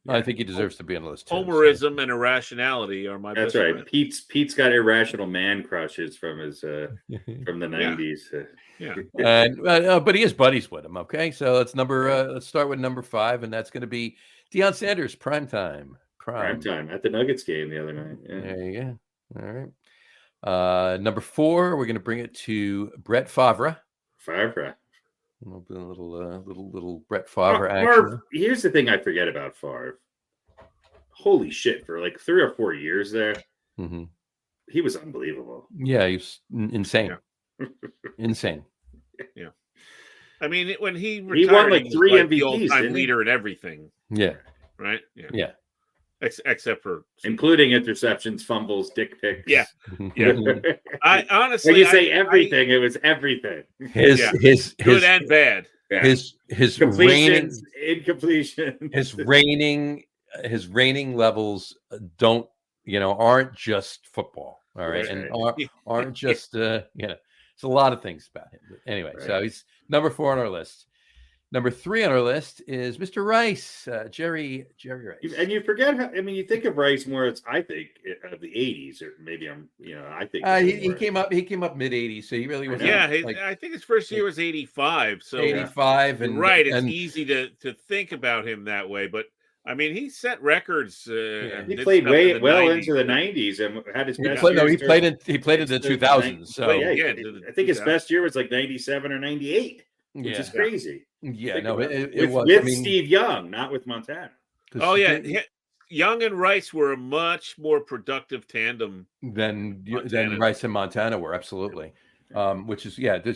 I think he deserves to be on the list too. Homerism and irrationality are my That's best right. friend. Pete's got irrational man crushes from his from the 90s. And but he is buddies with him. Okay, so let's start with number 5, and that's going to be Deion Sanders, prime time at the Nuggets game the other night. Yeah. There you go. All right. Number 4, we're going to bring it to Brett Favre. A little Brett Favre action. Here's the thing I forget about Favre. Holy shit! For like 3 or 4 years there, he was unbelievable. Yeah, he was insane. Yeah. Insane. Yeah. I mean, when he retired, won like 3 MVPs, the all-time leader in everything. Yeah. Right. Yeah. Except for including interceptions, fumbles, dick pics. Yeah. I honestly, when you say everything, it was everything. His good and bad. Yeah. His completions, incompletion. His reigning levels aren't just football. All right, and aren't just it's a lot of things about him. But anyway, so he's number 4 on our list. Number 3 on our list is Mr. Rice, Jerry Rice. And you forget how, you think of Rice more as, I think, of the 80s, or maybe I think he came up mid 80s, so he really was. Yeah, I think his first year was 85. So 85, and it's easy to think about him that way, but I mean, he set records. He played well into the 90s and had his best. He played in the 2000s. So I think his best year was like 97 or 98, which is crazy. Yeah, no, it was with Steve Young, not with Montana. Oh yeah, Young and Rice were a much more productive tandem than Rice and Montana were. Absolutely, this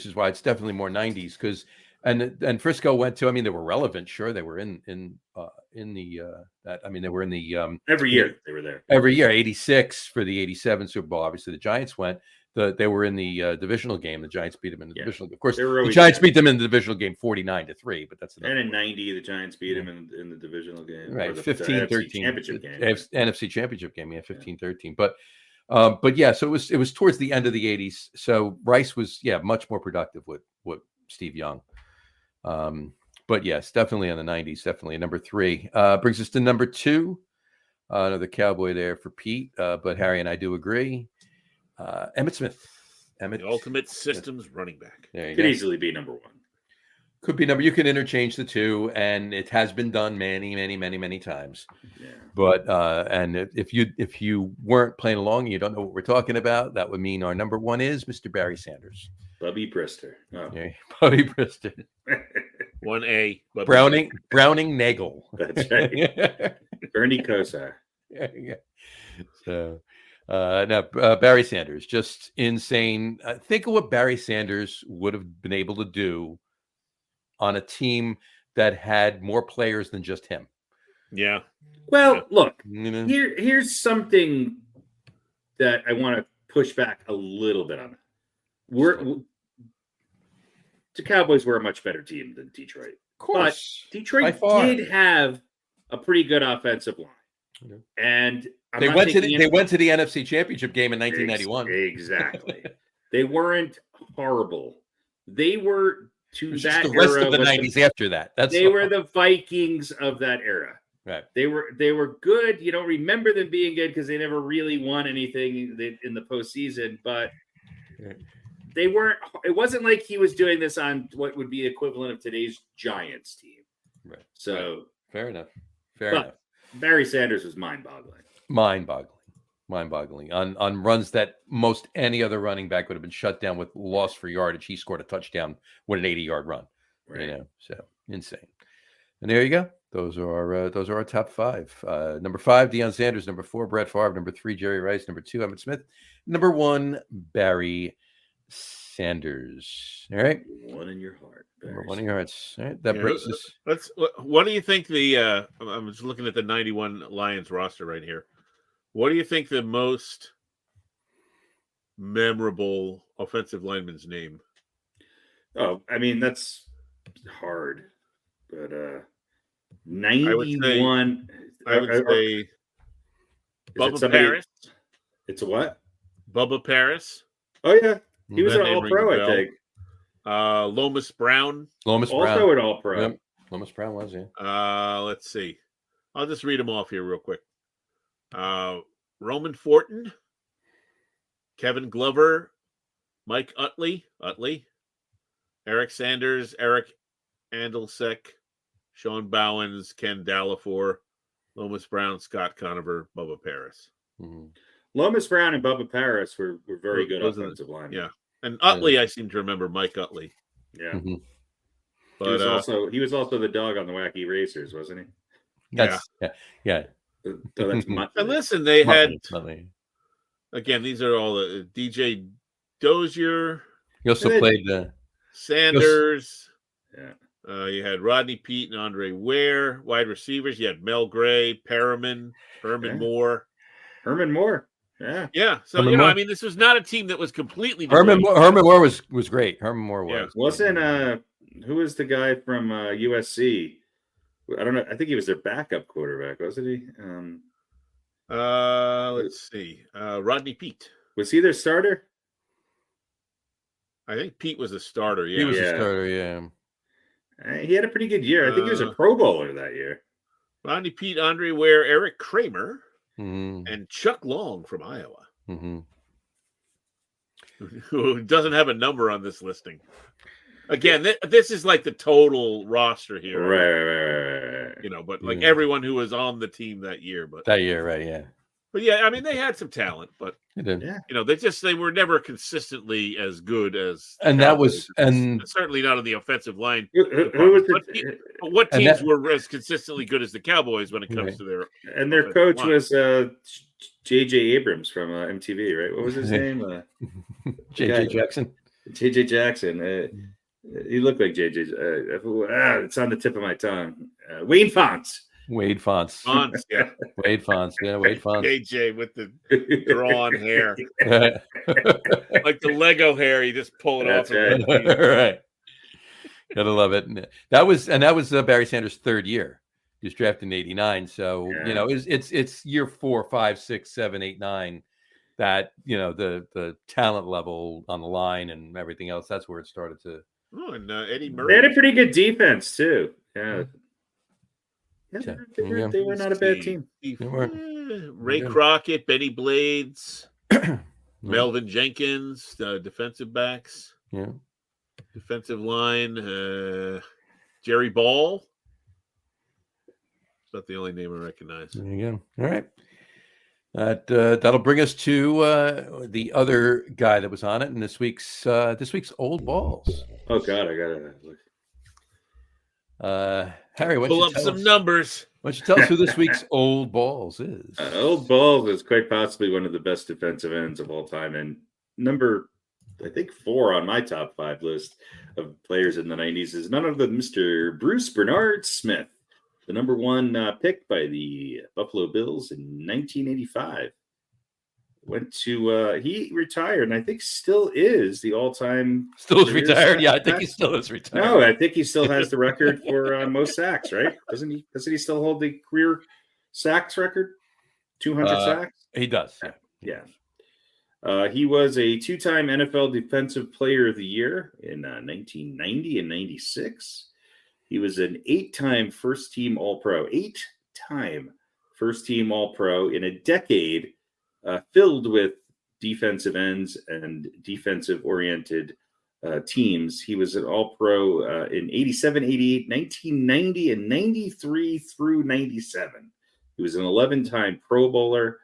is why it's definitely more 90s because. And Frisco went to. I mean, they were relevant. Sure, they were in the they were in the every year they were there. Every year, 86 for the 87 Super Bowl. Obviously, the Giants went. They were in the divisional game. The Giants beat them in the divisional. Of course, the Giants beat them in the divisional game 49-3. But that's and in 90, the Giants beat them in the divisional game. Right, 15-13 championship game. NFC championship game. Yeah, 15-13. But yeah, so it was towards the end of the 80s. So Rice was much more productive with Steve Young. But yes, definitely in the 90s, definitely number 3. Brings us to number 2. Another Cowboy there for Pete, but Harry and I do agree. Emmitt Smith. The ultimate systems running back. Could easily be number 1. Could be number. You can interchange the two, and it has been done many times. Yeah. But and if you weren't playing along and you don't know what we're talking about, that would mean our number 1 is Mr. Barry Sanders. Bubby Brister. Oh. Yeah, Bubby Brister. 1A. Browning Nagel. That's right. Bernie Kosar. Yeah. So now Barry Sanders, just insane. Think of what Barry Sanders would have been able to do on a team that had more players than just him. Yeah. Well, look, here's something that I want to push back a little bit on. The Cowboys were a much better team than Detroit. Of course. But Detroit did have a pretty good offensive line. Yeah. And they went to the NFC Championship game in 1991. Exactly. They weren't horrible. They were to It's that just the rest era of the was 90s after that. they were the Vikings of that era. right. They were good. You don't remember them being good because they never really won anything in the postseason, but they weren't. It wasn't like he was doing this on what would be equivalent of today's Giants team. Right. So fair enough. Fair but enough. Barry Sanders was mind-boggling. Mind-boggling on runs that most any other running back would have been shut down with loss for yardage. He scored a touchdown with an 80-yard run. Right. You know, so insane. And there you go. Those are our top 5. Number 5, Deion Sanders. Number 4, Brett Favre. Number 3, Jerry Rice. Number 2, Emmitt Smith. Number 1, Barry Sanders. All right. One in your heart. Number 1 in your hearts. All right. That brings us. What do you think I'm just looking at the 91 Lions roster right here. What do you think the most memorable offensive lineman's name? Oh, I mean, that's hard. But 91. I would say Bubba Paris. It's a what? Bubba Paris. Oh, yeah. He was That an name All-Pro, rings a I bell. think. Lomas Brown. Lomas Brown. Also an All-Pro. Yep. Lomas Brown was, yeah. Let's see. I'll just read them off here real quick. Roman Fortin, Kevin Glover, Mike Utley, Eric Sanders, Eric Andelsek, Sean Bowens, Ken Dallafor, Lomas Brown, Scott Conover, Bubba Paris. Mm-hmm. Lomas Brown and Bubba Paris were very good offensive linemen. Yeah. And Utley, I seem to remember Mike Utley. Yeah. Mm-hmm. But he was also the dog on the Wacky Racers, wasn't he? Yeah. Oh, that's and listen, they had Muttley. again. These are all the DJ Dozier. He also played Sanders. Yeah. You had Rodney Peete and Andre Ware. Wide receivers, you had Mel Gray, Perriman, Herman Moore. Herman Moore. Yeah. Yeah. So, Herman Moore. I mean, this was not a team that was completely Herman Moore was great. Herman Moore was. Yeah. Wasn't who was the guy from USC? I don't know. I think he was their backup quarterback, wasn't he? Let's see. Rodney Peete. Was he their starter? I think Pete was a starter. Yeah. He was a starter, yeah. He had a pretty good year. I think he was a Pro Bowler that year. Rodney Peete, Andre Ware, Eric Kramer, Mm-hmm. and Chuck Long from Iowa, Mm-hmm. who doesn't have a number on this listing. Again, this is like the total roster here. Right. You know, but like everyone who was on the team that year. But That year, right, yeah. But yeah, I mean, they had some talent, but He did. Yeah. you know, they were never consistently as good as And that was and certainly not on the offensive line. Who was What teams were as consistently good as the Cowboys when it comes to their and their coach was J.J. Abrams from MTV, right? What was his name? J.J. Jackson. J.J. Jackson. He looked like J.J. It's on the tip of my tongue. Wayne Fonts. Wade Fonts. Yeah. Wade Fonts. Yeah, Wade Fonts. AJ with the drawn hair. Like the Lego hair, you just pull it That's off. Right. Gotta love it. That was Barry Sanders' third year. He was drafted in '89. So, you know, it's year 4, 5, 6, 7, 8, 9 that, you know, the talent level on the line and everything else, that's where it started to. Oh, and Eddie Murray. They had a pretty good defense, too. Yeah. They were not a bad team. Ray Crockett, Benny Blades, Melvin Jenkins, defensive backs. Yeah. Defensive line, Jerry Ball. That's not the only name I recognize. There you go. All right. That'll bring us to the other guy that was on it in this week's old balls. Oh God, I gotta look. Harry, why don't Pull you up tell some us- numbers. Why don't you tell us who this week's old balls is? Old Balls is quite possibly one of the best defensive ends of all time, and number, I think, 4 on my top 5 list of players in the 90s is none other than Mr. Bruce Bernard Smith, the number 1 pick by the Buffalo Bills in 1985. Went to he retired, and I think still is the all-time. Still is retired? Yeah, I think he still is retired. No, I think he still has the record for most sacks, right? Doesn't he? Doesn't he still hold the career sacks record? 200 sacks? He does. Yeah. He was a 2-time NFL Defensive Player of the Year in 1990 and 96. He was an 8-time first-team All-Pro. 8-time first-team All-Pro in a decade filled with defensive ends and defensive-oriented teams. He was an All-Pro in 87, 88, 1990, and 93 through 97. He was an 11-time Pro Bowler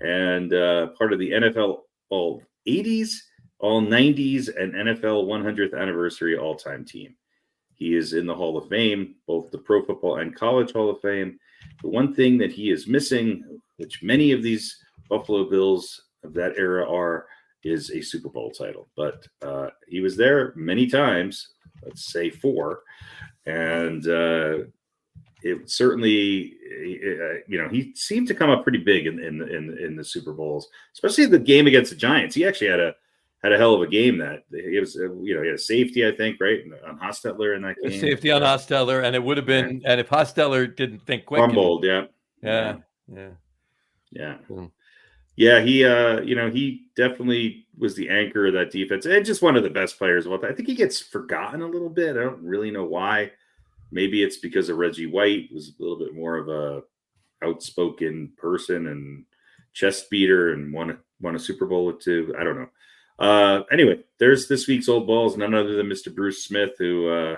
and part of the NFL All 80s, All 90s, and NFL 100th Anniversary All-Time Team. He is in the Hall of Fame, both the Pro Football and College Hall of Fame. The one thing that he is missing, which many of these Buffalo Bills of that era are, is a Super Bowl title. But he was there many times, let's say 4, and it certainly, he seemed to come up pretty big in the Super Bowls, especially the game against the Giants. He actually had a hell of a game. That it was, he had a safety, I think, right, on Hostetler in that game. Safety on Hostetler, and it would have been, and if Hostetler didn't think quick, fumbled, yeah. Yeah, he definitely was the anchor of that defense, and just one of the best players of all time. I think he gets forgotten a little bit. I don't really know why. Maybe it's because of Reggie White, was a little bit more of a outspoken person and chest beater, and won a Super Bowl with 2. I don't know. Anyway, there's this week's old balls, none other than Mr. Bruce Smith, who,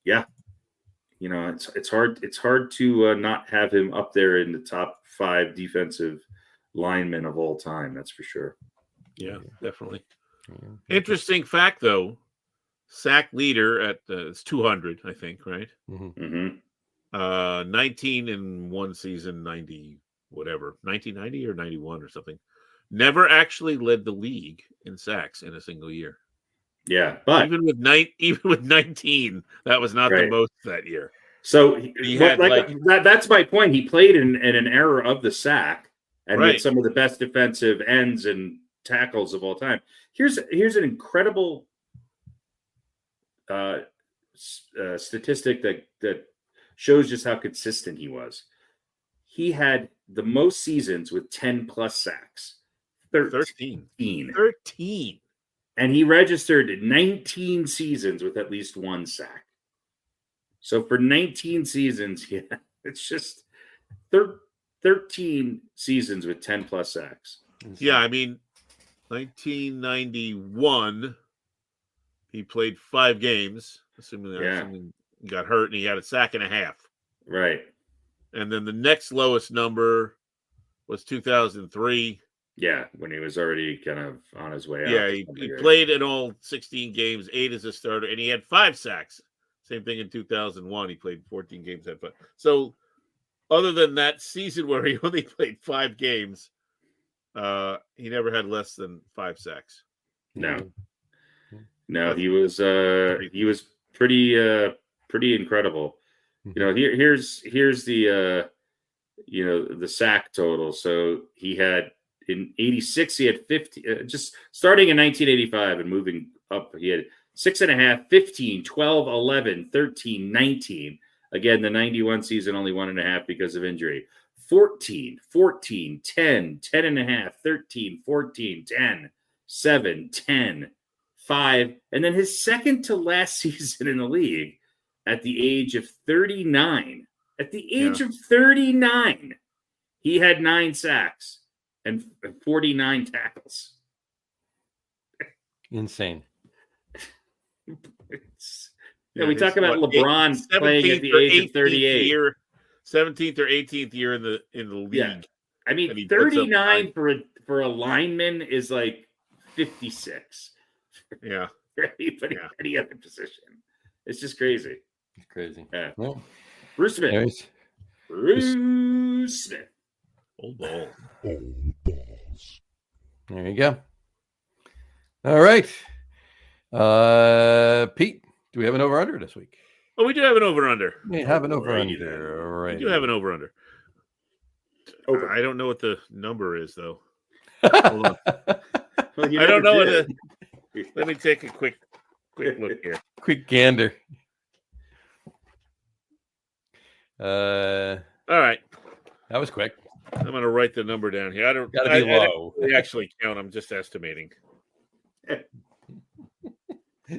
it's hard to not have him up there in the top 5 defensive linemen of all time. That's for sure. Yeah, definitely. Interesting fact, though. Sack leader at it's 200, I think, right? Mm-hmm. 19 in one season, 90 whatever, 1990 or 91 or something. Never actually led the league in sacks in a single year. Yeah, but even with 19, that was not the most that year. So that's my point. He played in an era of the sack and with some of the best defensive ends and tackles of all time. Here's an incredible statistic that shows just how consistent he was. He had the most seasons with 10 plus sacks. 13. And he registered 19 seasons with at least 1 sack. So for 19 seasons, it's just 13 seasons with 10 plus sacks. Yeah, I mean, 1991, he played 5 games, assuming he got hurt, and he had a sack and a half. Right. And then the next lowest number was 2003. Yeah, when he was already kind of on his way out. Yeah, he played in all 16 games, 8 as a starter, and he had 5 sacks. Same thing in 2001. He played 14 games. So other than that season where he only played 5 games, he never had less than 5 sacks. No, he was pretty incredible. Here's the the sack total. So he had in 86, he had 50, just starting in 1985 and moving up, he had 6.5, 15, 12, 11, 13, 19. Again, the 91 season, only 1.5 because of injury. 14, 10, 10.5, 13, 14, 10, 7, 10, 5. And then his second to last season in the league at the age of 39. At the age of 39, he had 9 sacks and 49 tackles. Insane. We talk about LeBron playing at the age of 38. 17th or 18th year in the league. Yeah. I mean, 39 for a lineman is like 56. Yeah. Any other position. It's just crazy. It's crazy. Yeah. Well, Bruce Smith. Bruce Smith. Old ball. Old balls. There you go. All right. Pete, do we have an over-under this week? Oh, we do have an over-under. We have an over-under. All right. We do have an over-under. I don't know what the number is, though. Hold on. I don't know what let me take a quick look here. Quick gander. All right. That was quick. I'm going to write the number down here. I don't low. I actually count. I'm just estimating.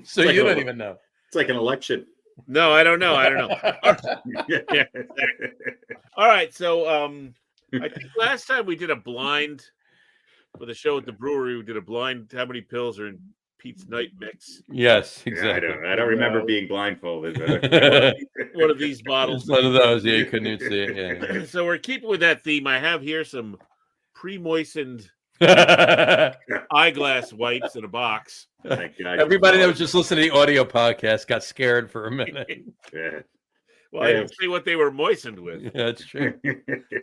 So like you a- don't even know. It's like an election. No, I don't know. Yeah. All right. So I think last time we did a blind for the show at the brewery, we did a blind how many pills are in Pete's night mix. Yes, Yeah, exactly. I don't remember being blindfolded. One of these bottles. One of those. Yeah, you couldn't even see it. Yeah. So we're keeping with that theme. I have here some pre-moistened eyeglass wipes in a box. Thank God. Everybody that was just listening to the audio podcast got scared for a minute. Yeah. Well, I didn't say what they were moistened with. Yeah, that's true.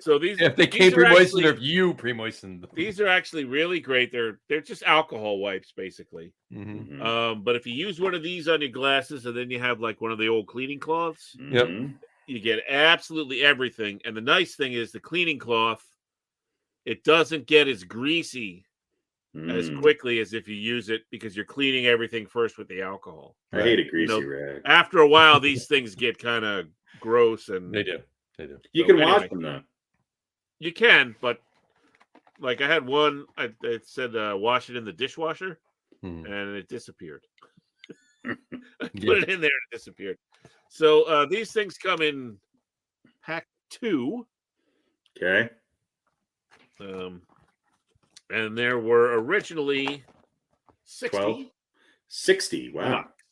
So these, If they these came are pre-moistened or actually- if you pre-moistened them. These are actually really great. They're just alcohol wipes, basically. Mhm. But if you use one of these on your glasses and then you have like one of the old cleaning cloths, Yep. you get absolutely everything. And the nice thing is the cleaning cloth, it doesn't get as greasy as quickly as if you use it because you're cleaning everything first with the alcohol. I hate a greasy rag. After a while, these things get kind of gross, and They do. You So can anyway. wash them though. you can, but like I had one, it said wash it in the dishwasher, Mhm. and it disappeared. I put Yeah. it in there and it disappeared. So these things come in pack 2. Okay. And there were originally 60. 12. 60. Wow. box.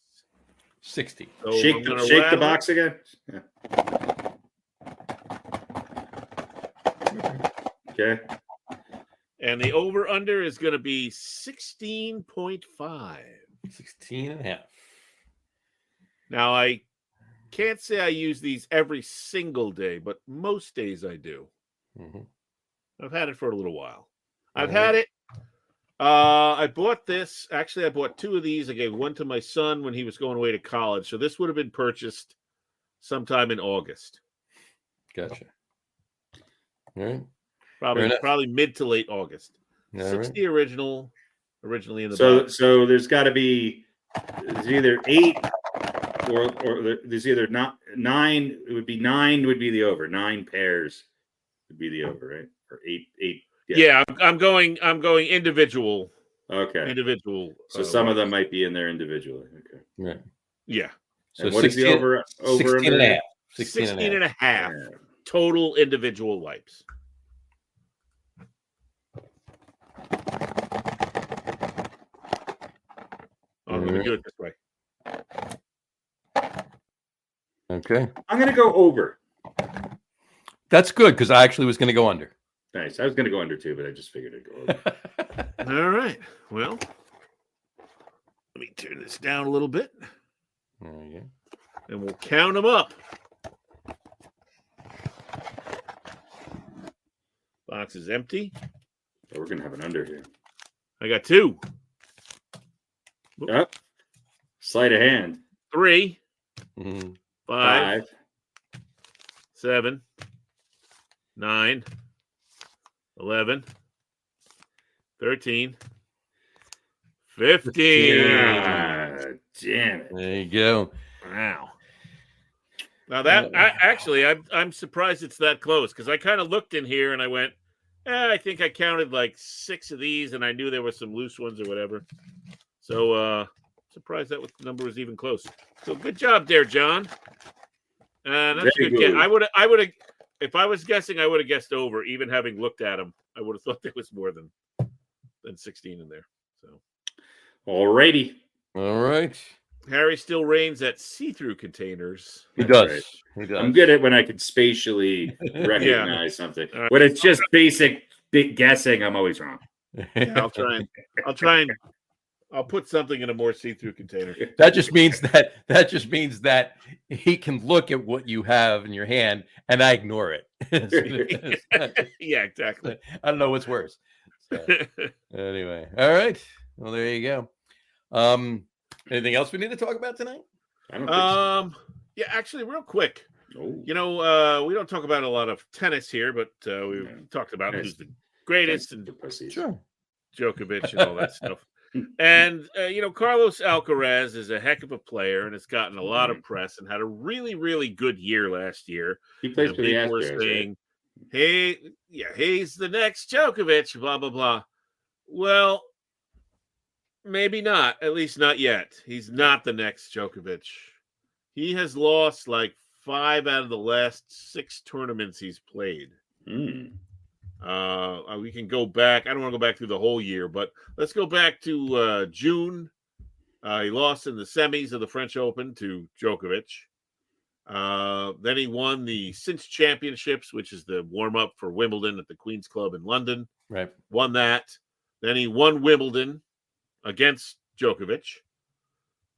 60. So Shake I'm the gonna shake the rattle box again. Yeah. Okay. it, and the over under is going to be 16.5. 16 and a half. Now I can't say I use these every single day, but most days I do. Mhm. I've had it for a little while. I've All right. had it. I bought this. Actually, I bought 2 of these. I gave one to my son when he was going away to college. So this would have been purchased sometime in August. Gotcha. All right. Probably Fair enough. probably mid to late August. All 60 originally in the So box. so there's got to be there's either 8 or there's either not 9. It would be 9 would be the over. 9 pairs would be the over, right? Or 8. Yeah, I'm going individual. Okay. Individual. So some of them might be in there individually. Okay. Right. Yeah. And what is the over 16 and a half. 16 and a half Yeah. total individual wipes. I'm going to do it this way. Okay. I'm going to go over. That's good because I actually was going to go under. Nice. I was going to go under 2, but I just figured I'd go over. All right. Well, let me turn this down a little bit There you go. and we'll count them up. Box is empty. Oh, we're going to have an under here. I got 2, Up. Sleight of hand. 3, Mhm. 5, 7, 9, 11, 13, 15. Yeah. Damn it. There you go. Wow. Now that I'm surprised it's that close because I kind of looked in here and I went, I think I counted like 6 of these and I knew there were some loose ones or whatever. So surprised that number was even close. So good job there, John. That's a Very good guess. good. I would have, if I was guessing, I would have guessed over. Even having looked at them, I would have thought there was more than 16 in there. So Alrighty. All right. Harry still reigns at see-through containers. He That's does. right. He does. I'm good at when I can spatially recognize something. All right. When it's just basic big guessing, I'm always wrong. I'll try and I'll put something in a more see-through container. That just means that he can look at what you have in your hand and I ignore it. Yeah, exactly. I don't know what's worse. So, anyway, all right. Well, there you go. Anything else we need to talk about tonight? I don't think Yeah, actually, real quick. so. Oh. You know, we don't talk about a lot of tennis here, but we've talked about Tennis. who's the greatest and Good pussies. Sure. Djokovic and all that stuff. And you know, Carlos Alcaraz is a heck of a player and has gotten a lot of press and had a really, really good year last year. He plays And for the people were Astros. saying, Hey, yeah, he's the next Djokovic, blah, blah, blah. Well, maybe not, at least not yet. He's not the next Djokovic. He has lost like 5 out of the last 6 tournaments he's played. We can go back. I don't want to go back through the whole year, but let's go back to June. He lost in the semis of the French Open to Djokovic. Then he won the Cinch Championships, which is the warm-up for Wimbledon at the Queen's Club in London. Right. Won that. Then he won Wimbledon against Djokovic.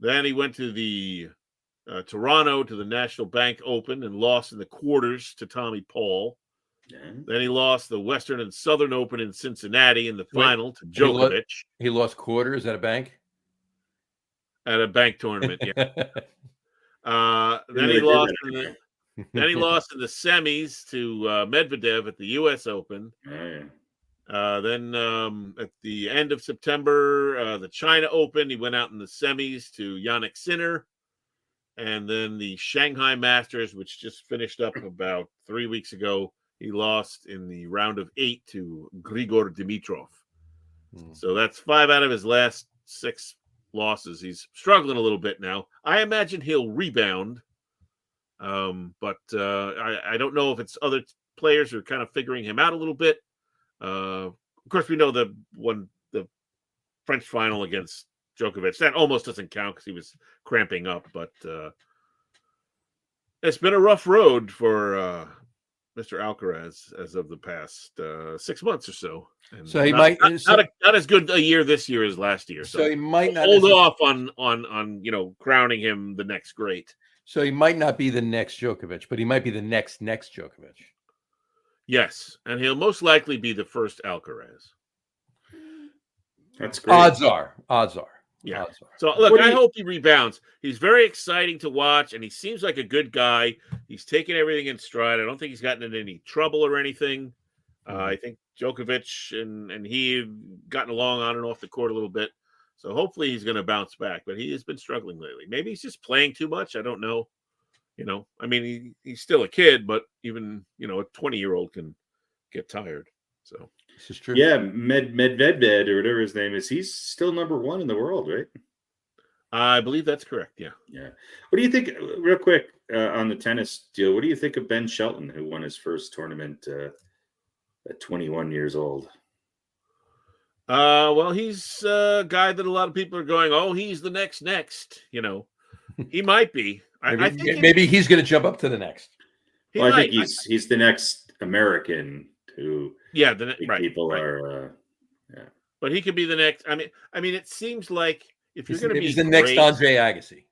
Then he went to the Toronto to the National Bank Open and lost in the quarters to Tommy Paul. Yeah. Then he lost the Western and Southern Open in Cincinnati in the final to Djokovic. He lost quarters at a bank? At a bank tournament, yeah. Then he lost in the semis to Medvedev at the U.S. Open. Then at the end of September, the China Open, he went out in the semis to Yannick Sinner. And then the Shanghai Masters, which just finished up about 3 weeks ago, he lost in the round of 8 to Grigor Dimitrov. So that's 5 out of his last 6 losses. He's struggling a little bit now. I imagine he'll rebound. But I don't know if it's other players who are kind of figuring him out a little bit. Of course, we know the French final against Djokovic, that almost doesn't count because he was cramping up, but it's been a rough road for Mr. Alcaraz as of the past 6 months or so. And So he not as good a year this year as last year. So he might not hold off on crowning him the next great. So he might not be the next Djokovic, but he might be the next Djokovic. Yes, and he'll most likely be the first Alcaraz. That's great. Odds are. Yeah. Odds are. So look, I hope he rebounds. He's very exciting to watch, and he seems like a good guy. He's taking everything in stride. I don't think he's gotten in any trouble or anything. I think Djokovic and he have gotten along on and off the court a little bit. So hopefully he's going to bounce back. But he has been struggling lately. Maybe he's just playing too much. I don't know. I mean, he's still a kid, but even a 20-year-old can get tired. So. This is true. Yeah, Medvedev or whatever his name is, he's still number 1 in the world, right? I believe that's correct. Yeah. Yeah. What do you think, real quick, on the tennis deal? What do you think of Ben Shelton, who won his first tournament at 21 years old? Well, he's a guy that a lot of people are going, oh, he's the next. He might be. Maybe he's going to jump up to the next. I think he's the next American who. Yeah, people right. are. But he could be the next. I mean, it seems like if you're going to be the next Andre Agassi.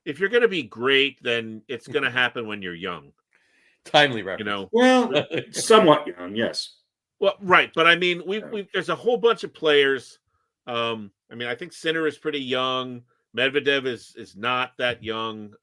If you're going to be great, then it's going to happen when you're young. Timely reference. Well, somewhat young, yes. Well, right, but I mean, there's a whole bunch of players. I think Sinner is pretty young. Medvedev is not that young.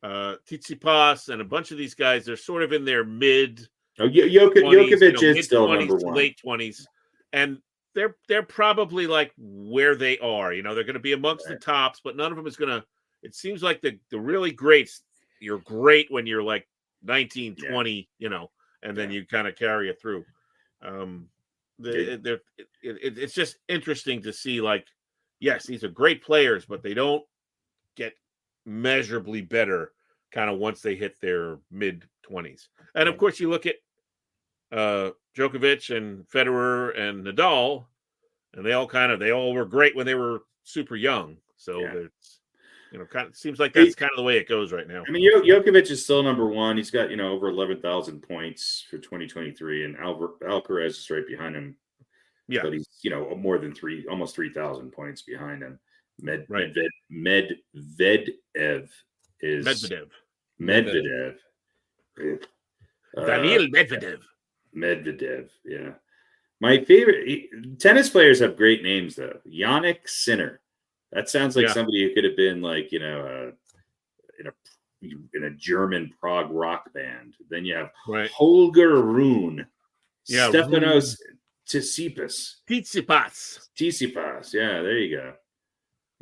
Tsitsipas and a bunch of these guys, they're sort of in their mid. Djokovic is still number 1, late 20s, and they're probably like where they are. They're going to be amongst the tops, but none of them is going to. It seems like the really greats. You're great when you're like 19, 20, and then you kind of carry it through. It's just interesting to see. Like, yes, these are great players, but they don't get measurably better kind of once they hit their mid 20s. And of course, you look at Djokovic and Federer and Nadal, and they all were great when they were super young. So it's kind of seems like that's kind of the way it goes right now. I mean, Djokovic is still number 1. He's got over 11,000 points for 2023, and Alcaraz is right behind him. Yeah, but he's more than almost 3,000 points behind him. Medvedev is Medvedev. Daniil Medvedev, yeah. My favorite tennis players have great names though. Yannick Sinner. That sounds like somebody who could have been like in a German prog rock band. Then you have Holger Rune, Stefanos Tsitsipas. Yeah, there you go.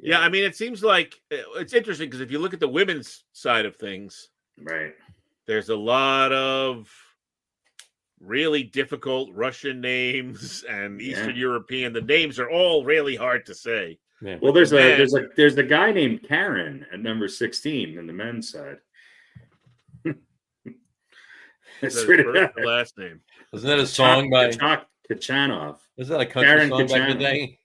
Yeah, I mean, it seems like it's interesting because if you look at the women's side of things, right, there's a lot of really difficult Russian names and Eastern European. The names are all really hard to say. Yeah. Well, there's a guy named Karen at number 16 in the men's side. Is that his first or last name? Wasn't that a song by Kachanov? Is that a country Karen song back in the Kachanov. day?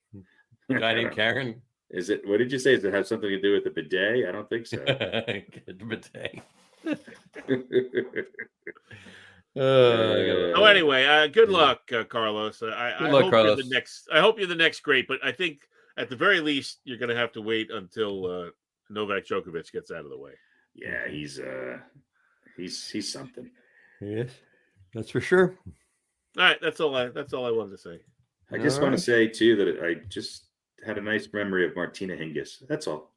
A guy named Karen. Is it? What did you say? Does it have something to do with the bidet? I don't think so. Bidet. Oh, anyway, good luck, Carlos. I hope Carlos. you're the next. I hope you're the next great, but I think at the very least you're going to have to wait until Novak Djokovic gets out of the way. Yeah, he's something. Yes, that's for sure. All right, that's all I wanted to say. I just want to say too that I just had a nice memory of Martina Hingis. That's all.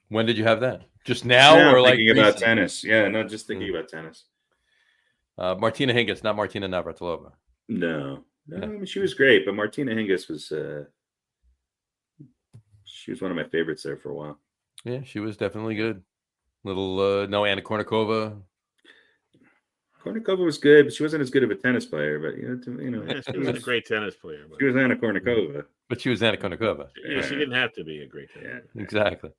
When did you have that? Just now, or like thinking about recently? tennis? Yeah, not just thinking about tennis. Martina Hingis, not Martina Navratilova. No, I mean, she was great, but Martina Hingis was she was one of my favorites there for a while. Yeah, she was definitely good. No Anna Kournikova. Kournikova was good, but she wasn't as good of a tennis player. But Yeah, she was a great tennis player. But she was Anna But Kournikova. she was Anna Kournikova. yeah, she didn't have to be a great tennis player. Exactly.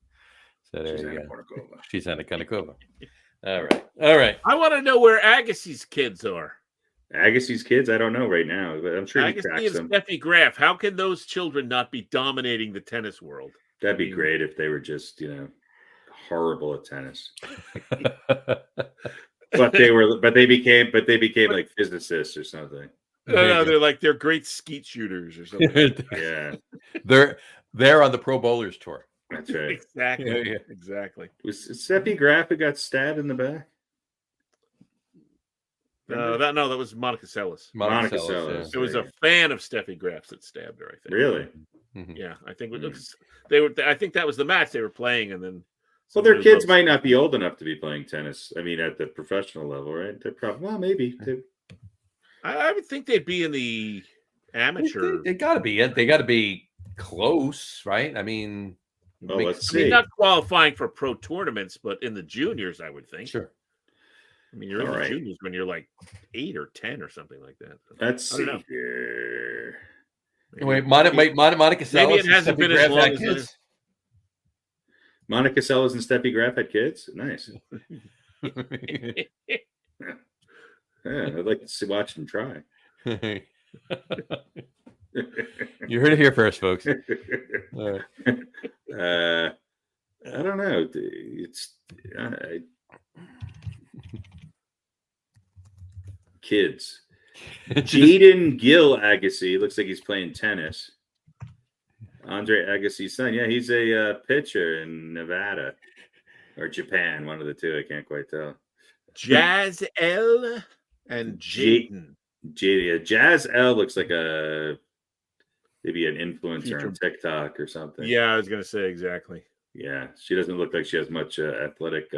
So there She's you Anna go. Kournikova. She's Anna Kournikova. All right. I want to know where Agassi's kids are. Agassi's kids, I don't know right now, but I'm sure he Agassi tracks and them. Steffi Graf. How can those children not be dominating the tennis world? That'd be great if they were just, horrible at tennis. But they became like physicists or something. No, they're great skeet shooters or something. Yeah, They're on the Pro Bowlers tour. that's right. Exactly. Yeah. Exactly. Was Steffi Graf who got stabbed in the back? That was Monica Seles. Monica Seles, Seles. It was a fan of Steffi Graf's that stabbed her, I think. Really? Mhm. Yeah, I think they were. I think that was the match they were playing, and then. Well, their kids might not be old enough to be playing tennis. I mean, at the professional level, right? They're probably, well, maybe. I would think they'd be in the amateur. They got to be. They got to be close, right? I mean, Well, let's I mean, see. not qualifying for pro tournaments, but in the juniors, I would think. sure. I mean, you're in All the right. juniors when you're like 8 or 10 or something like that. Let's I see don't know. here. Wait, Monica Seles. Maybe it hasn't and been Steffi as Graf long had as kids? Monica Seles and Steffi Graf had kids. Nice. Yeah, I'd like to watch them try. You heard it here first, folks. All right. I don't know. It's kids. Jaden Gill Agassi looks like he's playing tennis. Andre Agassi's son. Yeah, he's a pitcher in Nevada or Japan, one of the two. I can't quite tell. Jazz L and Jaden. Jazz L looks like maybe an influencer Future. on TikTok or something. Yeah, I was going to say exactly. Yeah, she doesn't look like she has much athletic.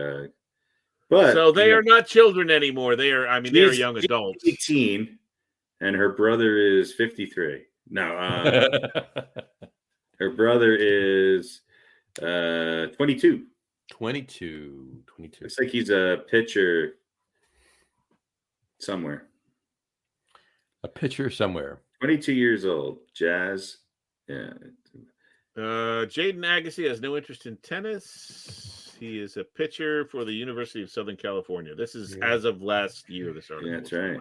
But So they are not children anymore. They are. I mean, they are she's young adults. 18, and her brother is 53. No, her brother is 22. 22. Looks like he's a pitcher somewhere. A pitcher somewhere. 22 years old. Jazz. Yeah. Jaden Agassi has no interest in tennis. He is a pitcher for the University of Southern California. This is as of last year. This article. Yeah, that's right.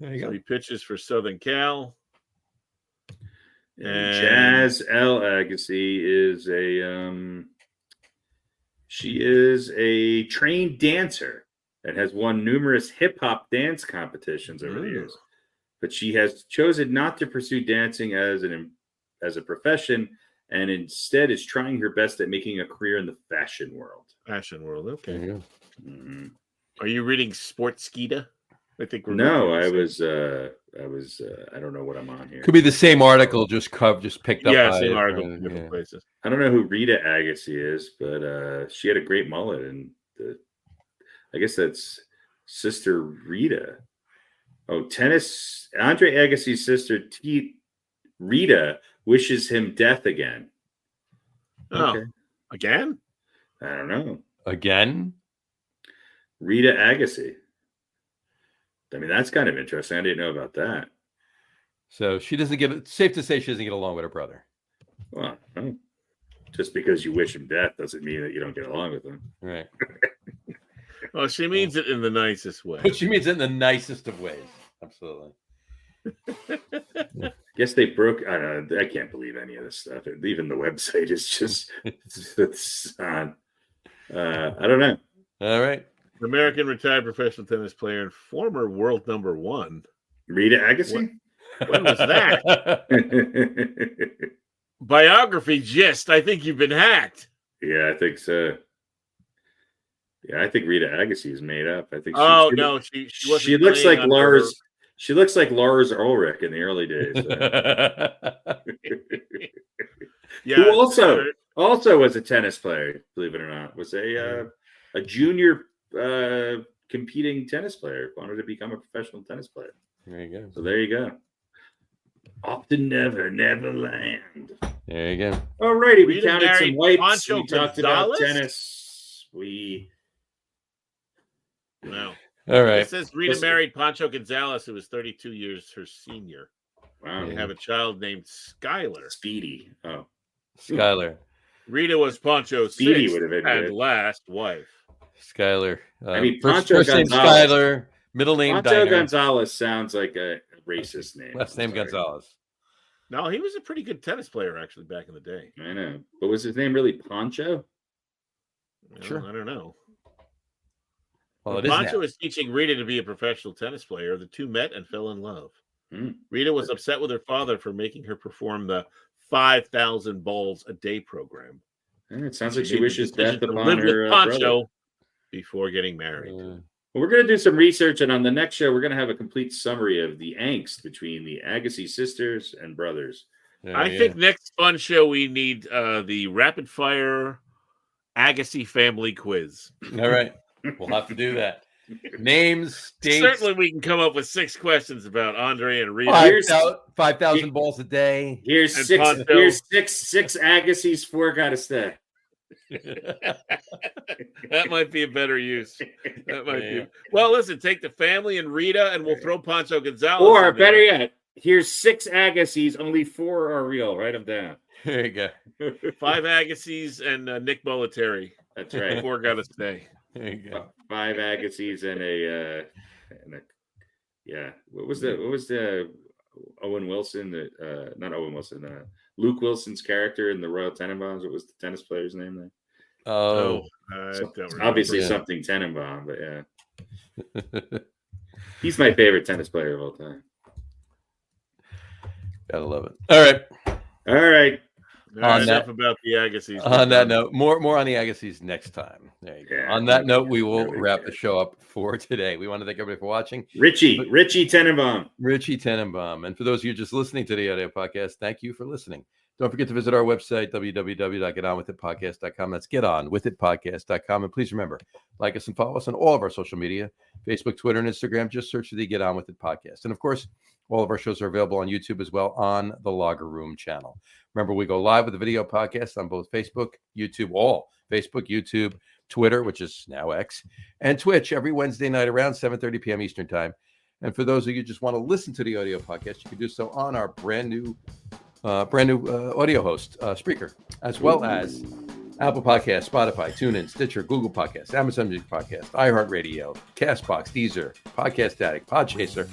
There you So go. he pitches for Southern Cal. And Jazz L. Agassi is she is a trained dancer and has won numerous hip hop dance competitions over the years. But she has chosen not to pursue dancing as a profession, and instead is trying her best at making a career in the fashion world. Fashion world. Okay. There you go. Mhm. Are you reading Sportskeeda? I think we're No, I was I don't know what I'm on here. Could be the same article, just picked up. Yeah, by same it, article, yeah. different places. I don't know who Rita Agassi is, but she had a great mullet, and I guess that's Sister Rita. Oh, tennis. Andre Agassi's sister Rita wishes him death again. Oh, Okay. again? I don't know. Again? Rita Agassi. I mean, that's kind of interesting. I didn't know about that. So she doesn't get it. Safe to say she doesn't get along with her brother. Well, just because you wish him death doesn't mean that you don't get along with him. Right. Well, she means it in the nicest way. But she means it in the nicest of ways. Absolutely. Guess they broke. I can't believe any of this stuff. Even the website is just. It's I don't know. All right. American retired professional tennis player and former world number 1. Rita Agassi. When was that? Biography gist. I think you've been hacked. Yeah, I think so. Yeah, I think Rita Agassi is made up. I think. She looks like Lars. She looks like Lars Ulrich in the early days. Yeah. Who also was a tennis player, believe it or not, was a junior competing tennis player, wanted to become a professional tennis player. There you go. So there you go. Off to Neverland. There you go. All righty, we Rita counted some married wipes. Pancho We talked about Gonzalez? tennis. No. All right. It says Rita married Pancho Gonzalez, who was 32 years her senior. Wow. They have a child named Skylar. Speedy. Oh. Skylar. Rita was Pancho's Speedy sixth would have been and good. last wife. Skylar. I mean, first Pancho name Gonzalez. Skylar. Middle name Pancho Diner. Gonzalez sounds like a racist name. Last name I'm sorry. Gonzalez. No, he was a pretty good tennis player actually back in the day. I know. But was his name really Pancho? Sure. I don't know. Well, it is Pancho now. was teaching Rita to be a professional tennis player. The two met and fell in love. Hmm. Rita was upset with her father for making her perform the 5,000 balls a day program. It sounds like she made the wishes decision death to upon live her with brother. Pancho before getting married. Well, we're going to do some research, and on the next show, we're going to have a complete summary of the angst between the Agassi sisters and brothers. I think next fun show we need the Rapid Fire Agassi Family Quiz. All right. We'll have to do that. Names, dates. Certainly we can come up with 6 questions about Andre and Rita. 5,000 balls a day. Here's And six. Pancho. Here's six Agassis. 4 got to stay. That might be a better use. That might be. Well, listen, take the family and Rita, and we'll throw Pancho Gonzalez. Or in there. better yet, here's 6 Agassis. Only 4 are real. Write them down. There you go. 5 Agassis and Nick Bollettieri. That's right. 4 got to stay. There you go. 5 Agassis and a yeah. What was the Owen Wilson? Not Owen Wilson. Luke Wilson's character in the Royal Tenenbaums. What was the tennis player's name there? Oh, I don't remember. Obviously Yeah. something Tenenbaum, but yeah, he's my favorite tennis player of all time. gotta love it. All right. All right. Enough about the Agassiz. On that note, more on the Agassiz next time. There you go. Yeah. On that note, we will Really wrap good. the show up for today. We want to thank everybody for watching. Richie Tenenbaum. Richie Tenenbaum. And for those of you just listening to the audio podcast, thank you for listening. Don't forget to visit our website, www.getonwithitpodcast.com. That's getonwithitpodcast.com. And please remember, like us and follow us on all of our social media, Facebook, Twitter, and Instagram. Just search for the Get On With It podcast. And of course, all of our shows are available on YouTube as well on the Logger Room channel. Remember, we go live with the video podcast on both Facebook, YouTube, all Facebook, YouTube, Twitter, which is now X, and Twitch every Wednesday night around 7:30 p.m. Eastern time. And for those of you who just want to listen to the audio podcast, you can do so on our brand new audio host, Spreaker, as well as Apple Podcasts, Spotify, TuneIn, Stitcher, Google Podcasts, Amazon Music Podcast, iHeartRadio, Castbox, Deezer, Podcast Addict, Podchaser.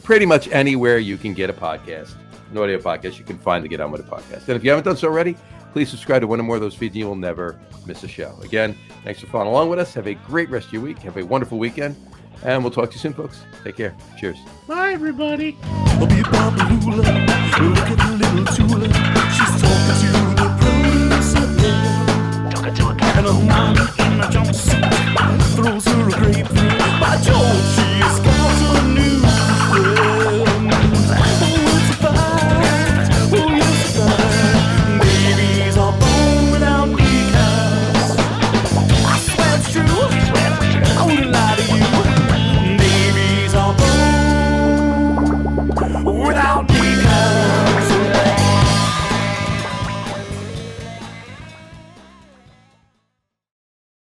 Pretty much anywhere you can get a podcast, an audio podcast, you can find the Get On With It podcast. And if you haven't done so already, please subscribe to one or more of those feeds and you will never miss a show. Again, thanks for following along with us. Have a great rest of your week. Have a wonderful weekend. And we'll talk to you soon, folks. Take care. Cheers. Bye, everybody. Look at the